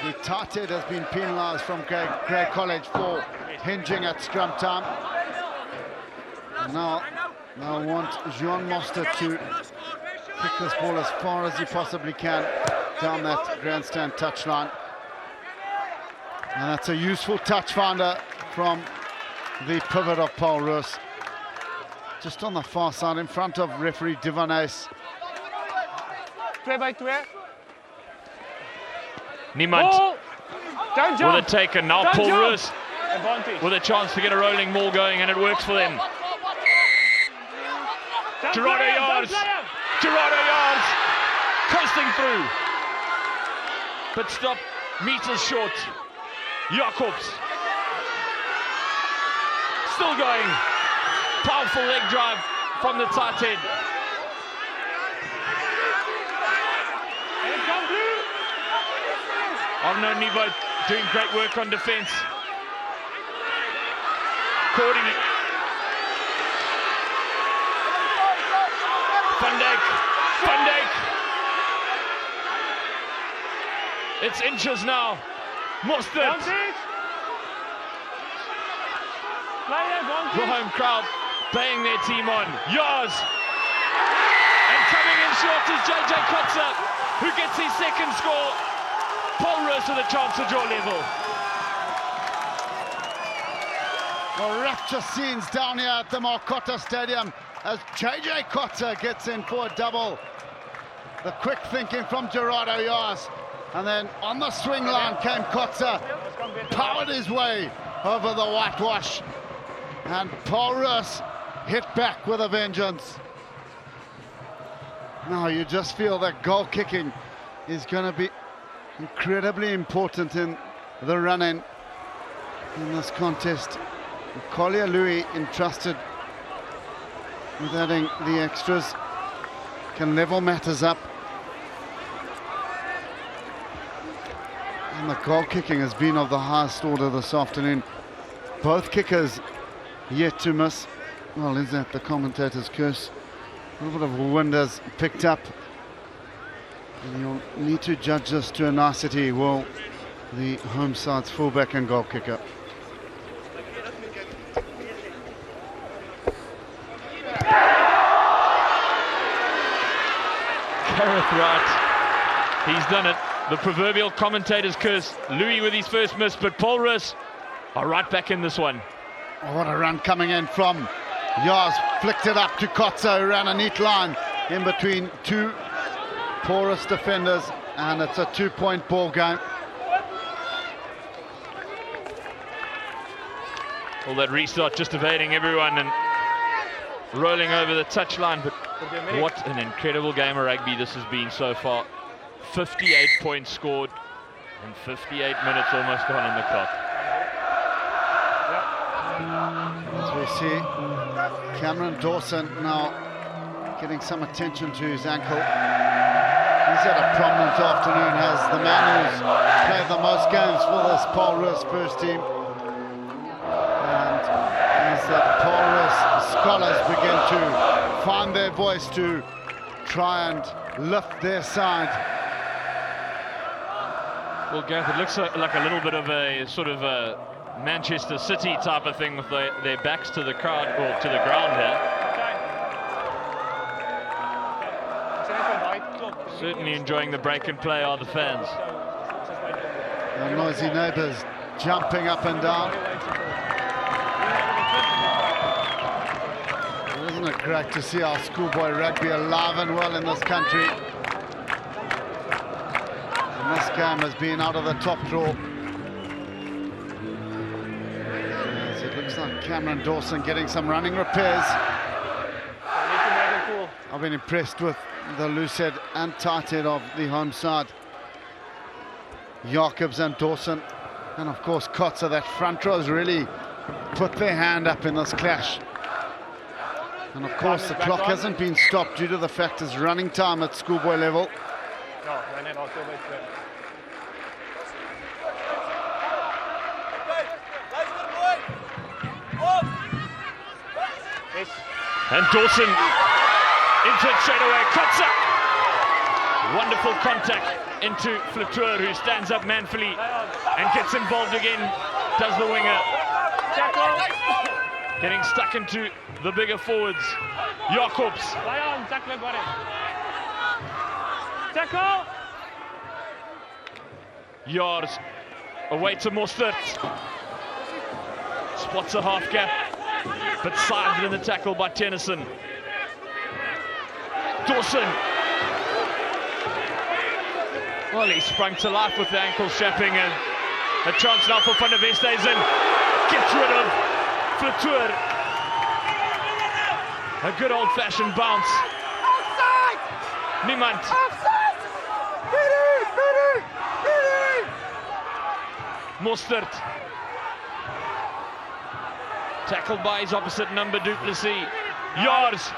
the tight head has been penalised from Grey College for hinging at scrum time. And now they'll want Jean Mostert to kick this ball as far as he possibly can down that grandstand touchline. And that's a useful touch finder from the pivot of Paul Roos. Just on the far side, in front of referee Divanes. 2 by 2. Niemand Don't jump. with a take, and now Don't Paul jump. Roos Advantage. with a chance to get a rolling ball going, and it works for them. Don't Gerardo play him, don't Jars. play him. Gerardo Jars coasting through, but stop meters short. Jacobs still going. Powerful leg drive from the tight head. Arno Niveau doing great work on defence. Cordy. Van Dijk. It's inches now. Mostert. The home crowd playing their team on. Jars. And coming in short is JJ Kotzer, who gets his second score. Paul Roos with a chance to draw level. Well, rapture scenes down here at the Markotter Stadium as JJ Kotzer gets in for a double. The quick thinking from Gerardo Jars. And then on the swing line came Kotzer, powered his way over the whitewash. And Paul Roos hit back with a vengeance. Now you just feel that goal kicking is going to be incredibly important in the run-in in this contest. Collier Louis entrusted with adding the extras, can level matters up. And the goal kicking has been of the highest order this afternoon. Both kickers yet to miss. Well, is that the commentator's curse? A little bit of wind has picked up. And you'll need to judge this to a nicety, will the home side's fullback and goal kicker. Gareth Wright, he's done it. The proverbial commentator's curse. Louis with his first miss, but Paul Roos are right back in this one. Oh, what a run coming in from Yars, flicked it up to Kotza, who ran a neat line in between two porous defenders, and it's a 2-point ball game. All that restart just evading everyone and rolling over the touchline, but what an incredible game of rugby this has been so far. 58 points scored and 58 minutes almost gone on the clock. As we see Cameron Dawson now getting some attention to his ankle. He's had a prominent afternoon as the man who's played the most games for this Paul Roos first team. And as the Paul Roos scholars begin to find their voice to try and lift their side. Well, Gareth, it looks like a little bit of a sort of a Manchester City type of thing with their backs to the crowd or to the ground here. Certainly enjoying the break and play are the fans. The noisy neighbours jumping up and down. Isn't it great to see our schoolboy rugby alive and well in this country? And this game has been out of the top draw. As it looks like Cameron Dawson getting some running repairs. I've been impressed with the loose head and tight head of the home side. Jacobs and Dawson, and of course Kotza. That front row's really put their hand up in this clash. And of course the clock hasn't been stopped due to the fact it's running time at schoolboy level. And Dawson into it straight away. Kotza! Wonderful contact into Flatour, who stands up manfully and gets involved again. Does the winger. Getting stuck into the bigger forwards. Jacobs. Yars away to Mostert. Spots a half gap, but sided in the tackle by Tennyson. Dawson. Well, he sprung to life with the ankle strapping, and a chance now for Van der Westhuizen. Gets rid of Flatour. A good old-fashioned bounce. Offside! Niemand. Offside! Mostert. Tackled by his opposite number, Duplessis. Yars.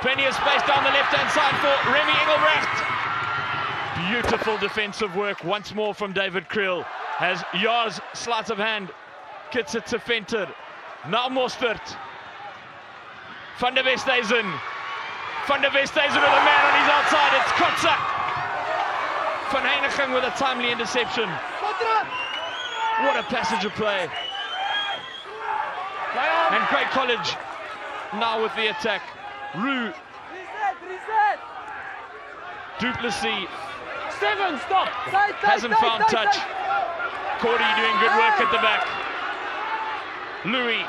Plenty of space down the left-hand side for Remy Engelbrecht. Beautiful defensive work once more from David Creel. Has Yars sleight of hand. Gets it to Venter. Now Mostert. Van der Westhuizen. Van der Westhuizen with a man on his outside. It's Kotza. Van Heineken with a timely interception. What a passage of play. And Great College now with the attack. Roos. Reset! Duplessis. Seven, stop! Hasn't found touch. Cordy doing good work at the back. Louis.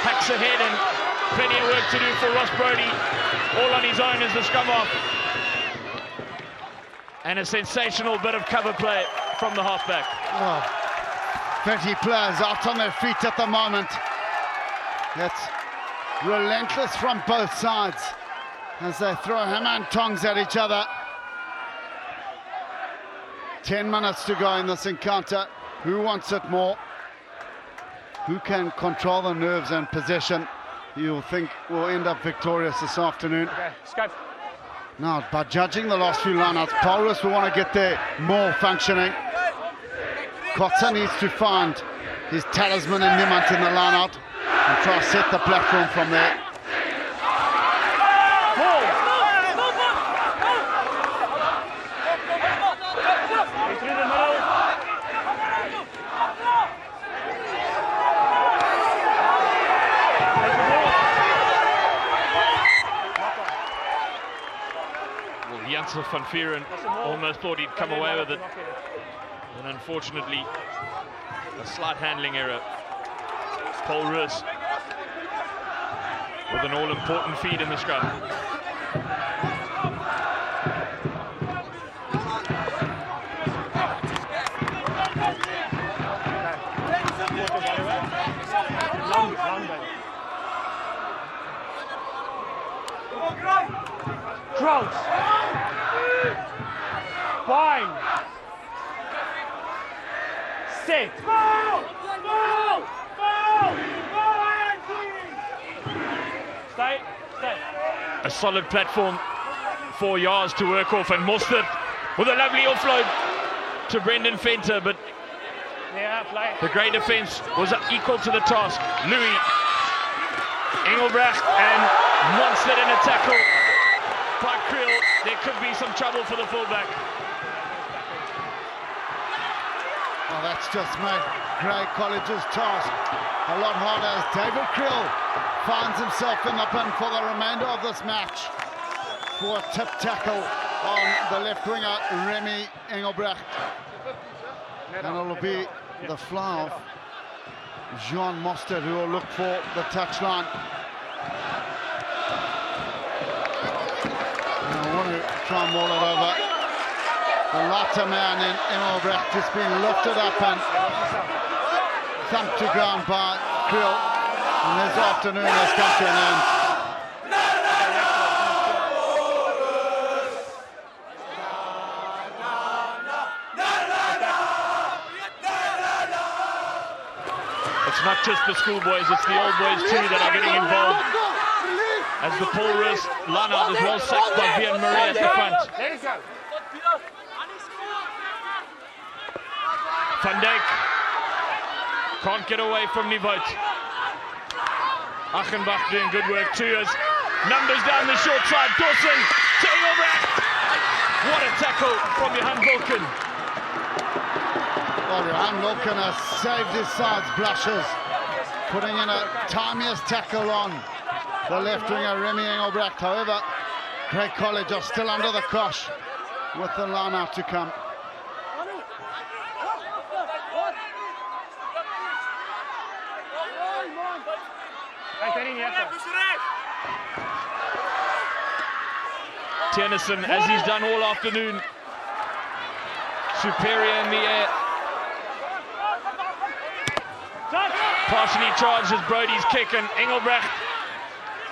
Hacks ahead and plenty of work to do for Ross Brody. All on his own as the scrum off. And a sensational bit of cover play from the halfback. Oh, 30 players out on their feet at the moment. That's relentless from both sides. as they throw hammer and tongs at each other. 10 minutes to go in this encounter. Who wants it more? Who can control the nerves and possession? You'll think will end up victorious this afternoon. Okay, scope. Now, by judging the last few lineouts, Paulus will want to get there more functioning. Kotza needs to find his talisman and Niemand in the lineout and try to set the platform from there. Janssen van Vieren almost thought he'd come away with it, and unfortunately a slight handling error. Paul Roos with an all-important feed in the scrum. Crouch. Bind. Sit. Stay. A solid platform for Yars to work off, and Mostert with a lovely offload to Brendan Venter, but the great defence was equal to the task. Louis, Engelbrecht and Monstead in a tackle by Creel. There could be some trouble for the fullback. Well, that's just made Grey College's task a lot harder as David Creel finds himself in the bin for the remainder of this match for a tip tackle on the left winger, Remy Engelbrecht. And it'll be the fly off Jean Mostert who will look for the touchline. I want to try and maul it over. The lighter man in Engelbrecht just been lifted up and thumped to ground by Creel. And this afternoon has come to an end. It's not just the schoolboys, it's the old boys too that are getting involved. As the Paul Roos line-out is well sacked by Vian Marie at the front. Van Dijk can't get away from Nieuwoud. Achenbach doing good work too as numbers down the short side. Dawson to Engelbrecht. What a tackle from Johan Vulcan. Well, Johan Vulcan has saved his side's blushes, putting in a timiest tackle on the left winger Remy Engelbrecht. However, Grey College are still under the cosh with the line out to come. Tennyson, as he's done all afternoon, superior in the air. Partially charged as Brody's kick, and Engelbrecht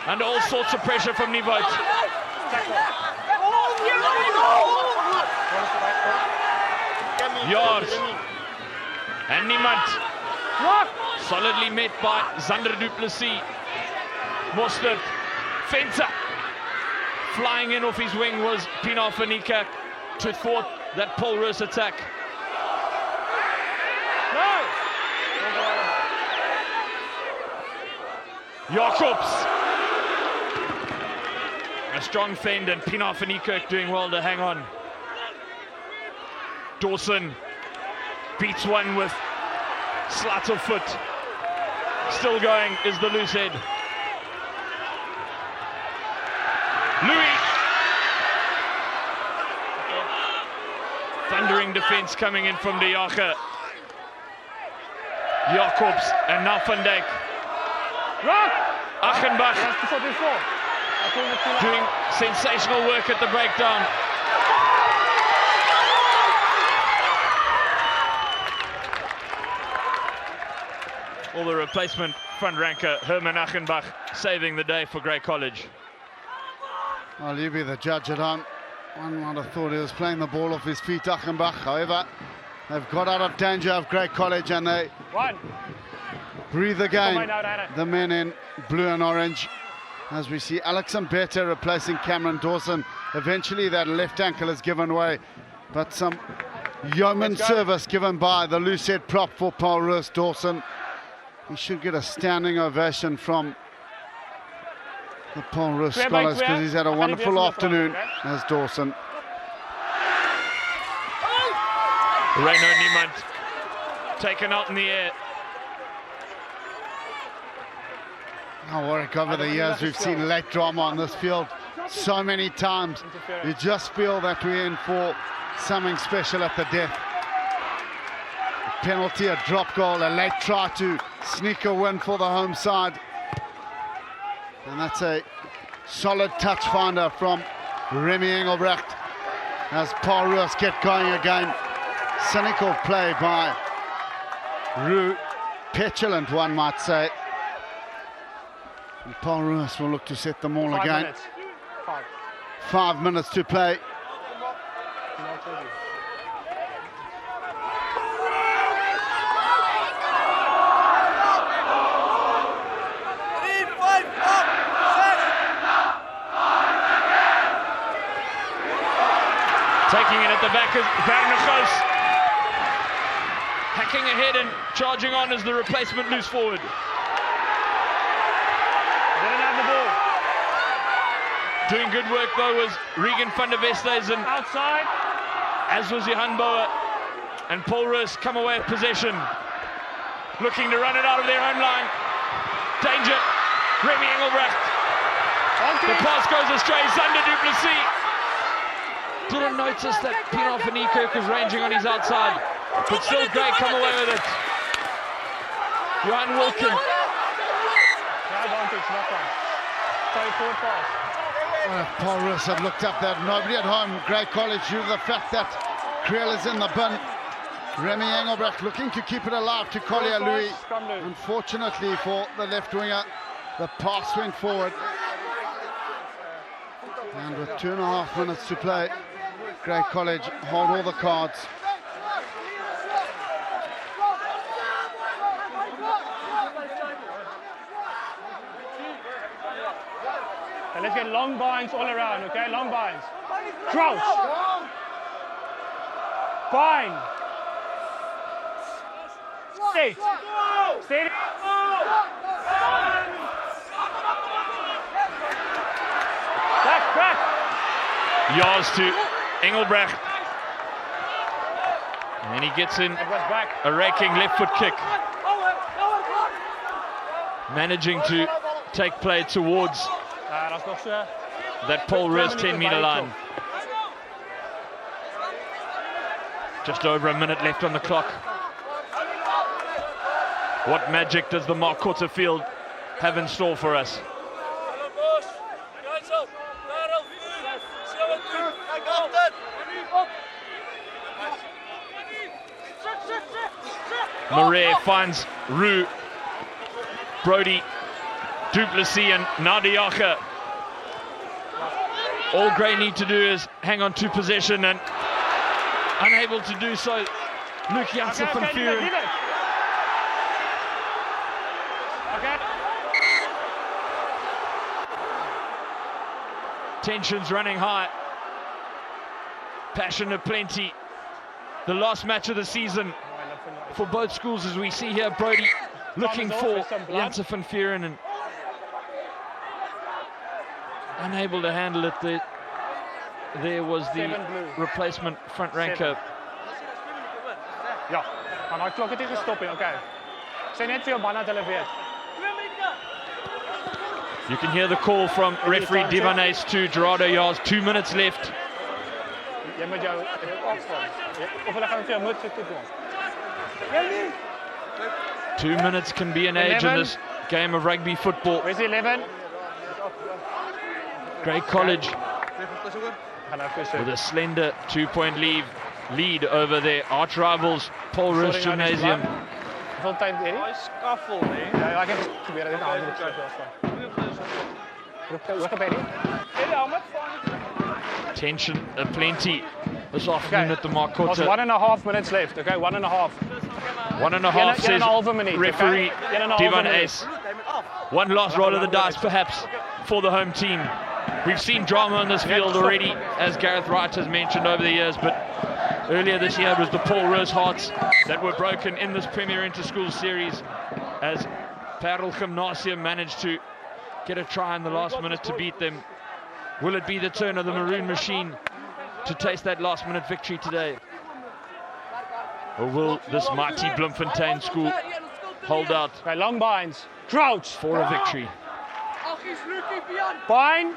under all sorts of pressure from Nieuwoud. Yars and Niemand solidly met by Zander du Plessis. Mostert, Venter flying in off his wing was Pienaar van Niekerk to thwart that Paul Roos attack. Jacobs, a strong fend, and Pienaar van Niekerk doing well to hang on. Dawson beats one with slat of foot. Still going is the loose head. Louis. Thundering defense coming in from De Jager. Jacobs and now Van Dijk. Achenbach doing sensational work at the breakdown. All the replacement front ranker Herman Achenbach saving the day for Grey College. Well, you be the judge at home. One might have thought he was playing the ball off his feet, Achenbach. However, they've got out of danger of Grey College and they breathe again. The men in blue and orange. As we see Alex Mbete replacing Cameron Dawson. Eventually that left ankle is given way. But some yeoman service given by the loose head prop for Paul Roos. Dawson. He should get a standing ovation from the Paul Roos scholars because he's had a wonderful afternoon as Dawson. Reino Niemand taken out in the air. Oh, Warwick, over the years we've seen late drama on this field so many times. You just feel that we're in for something special at the death. A penalty, a drop goal, a late try to sneak a win for the home side. And that's a solid touch finder from Remy Engelbrecht as Paul Roos get going again. Cynical play by Roos, petulant one might say. And Paul Roos will look to set them all again. 5 minutes to play. Taking it at the back of Barnacos. Hacking ahead and charging on as the replacement loose forward. Doing good work though was Regan van der Westhuizen. Outside. As was Johan Boer. And Paul Roos come away with possession. Looking to run it out of their own line. Danger. Remy Engelbrecht. The pass goes astray. Sander du Plessis. Didn't notice that Pienaar van Niekerk was ranging on his outside. But still Grey come away with it. Johan Wilkin. Forward pass. Well, if Paul Roos had looked up that, nobody at home, Grey College, due to the fact that Creel is in the bin. Remy Engelbrecht looking to keep it alive to Collier Louis. Unfortunately for the left winger, the pass went forward. And with 2.5 minutes to play, Grey College hold all the cards. And let's get long binds all around, okay? Long binds. Crouch. Bind. Stay. Stay. Back. Yars to Engelbrecht. And then he gets in a raking left foot kick. Managing to take play towards that Paul Roos 10-meter line. Just over a minute left on the clock. What magic does the Markotter field have in store for us? Murray finds Roos, Brody, du Plessis and Nadiaga. All Grey need to do is hang on to possession, and unable to do so, Luke Janssen van Vuren. Tensions running high. Passion aplenty. The last match of the season for both schools, as we see here, Brody looking for Janssen van Vuren and unable to handle it. There was the replacement front ranker. Ja, maar nou klok het nie gestop nie, okay. Sê net vir jou man dat hulle weet. You can hear the call from referee Divanes to Gerardo Yars. 2 minutes left. Jy moet jou afstaan. Of hulle gaan vir jou moet toe doen. 2 minutes can be an age in this game of rugby football. Where's the 11? Grey College with a slender 2-point lead over their arch rivals, Paul Roos Gymnasium. Hoeveel tyd het jy? Skaffel, nee. Ja, ek het probeer dit aan te kry. Wat gebeur nie? Tension plenty this afternoon at the There's Markotter. 1.5 minutes left. Okay, 1.5. 1.5 says halve minuut, referee okay? 1.5 Divan minuut. Ace. One last roll of the dice perhaps for the home team. We've seen drama on this field already, as Gareth Wright has mentioned over the years, but earlier this year it was the Paul Roos hearts that were broken in this Premier Interschools series, as Gymnasium managed to get a try in the last minute to beat them. Will it be the turn of the Maroon Machine to taste that last minute victory today? Or will this mighty Bloemfontein school hold out Okay, long binds. Crouch. for a victory? Bind.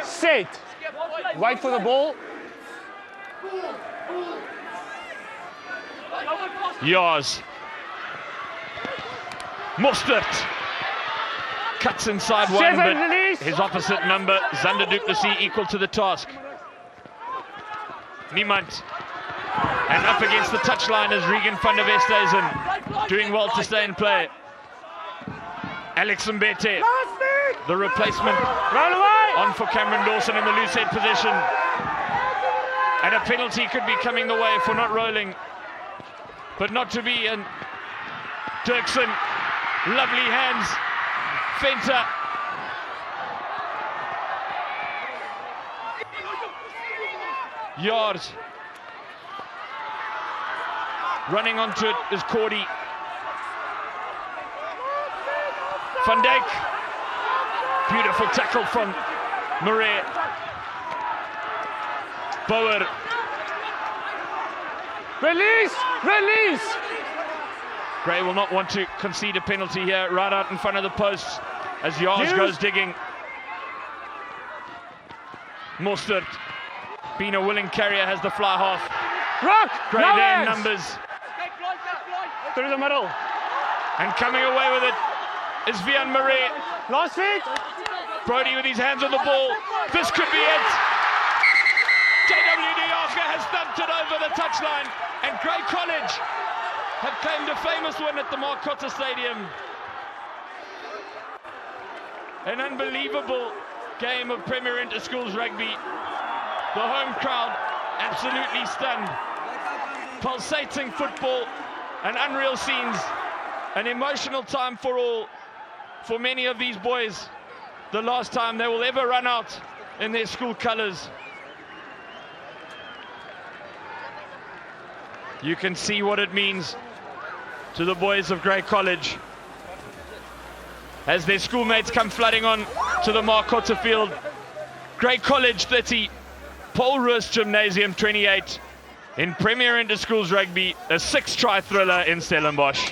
Set. Wait for the ball. Yours. Mostert cuts inside one, 7, but release. his opposite number, Zander Du Plessis, equal to the task. Niemand. And up against the touchline is Regan van der Westhuizen, doing well to stay in play. Alex Mbete, the replacement, Roll away. on for Cameron Dawson in the loose head position. And a penalty could be coming the way for not rolling, but not to be. And Dirksen, lovely hands, Fenter. Yards. Running onto it is Cordy. Van Dijk. Beautiful tackle from Murray. Bauer. Release. Release. Gray will not want to concede a penalty here, right out in front of the posts as Yars goes digging. Mostert, being a willing carrier, has the fly half. Rock. Gray No there in hands. numbers, Through the middle. and coming away with it is Vian Murray. Last feet. Brody with his hands on the ball. This could be it. JWD Arca has thumped it over the touchline, and Grey College have claimed a famous win at the Markotter Stadium. An unbelievable game of Premier Interschools rugby. The home crowd absolutely stunned. Pulsating football and unreal scenes. An emotional time for all, for many of these boys. The last time they will ever run out in their school colours. You can see what it means to the boys of Grey College as their schoolmates come flooding on to the Markotter field. Grey College 30, Paul Roos Gymnasium 28 in Premier Interschools Rugby, a 6-try thriller in Stellenbosch.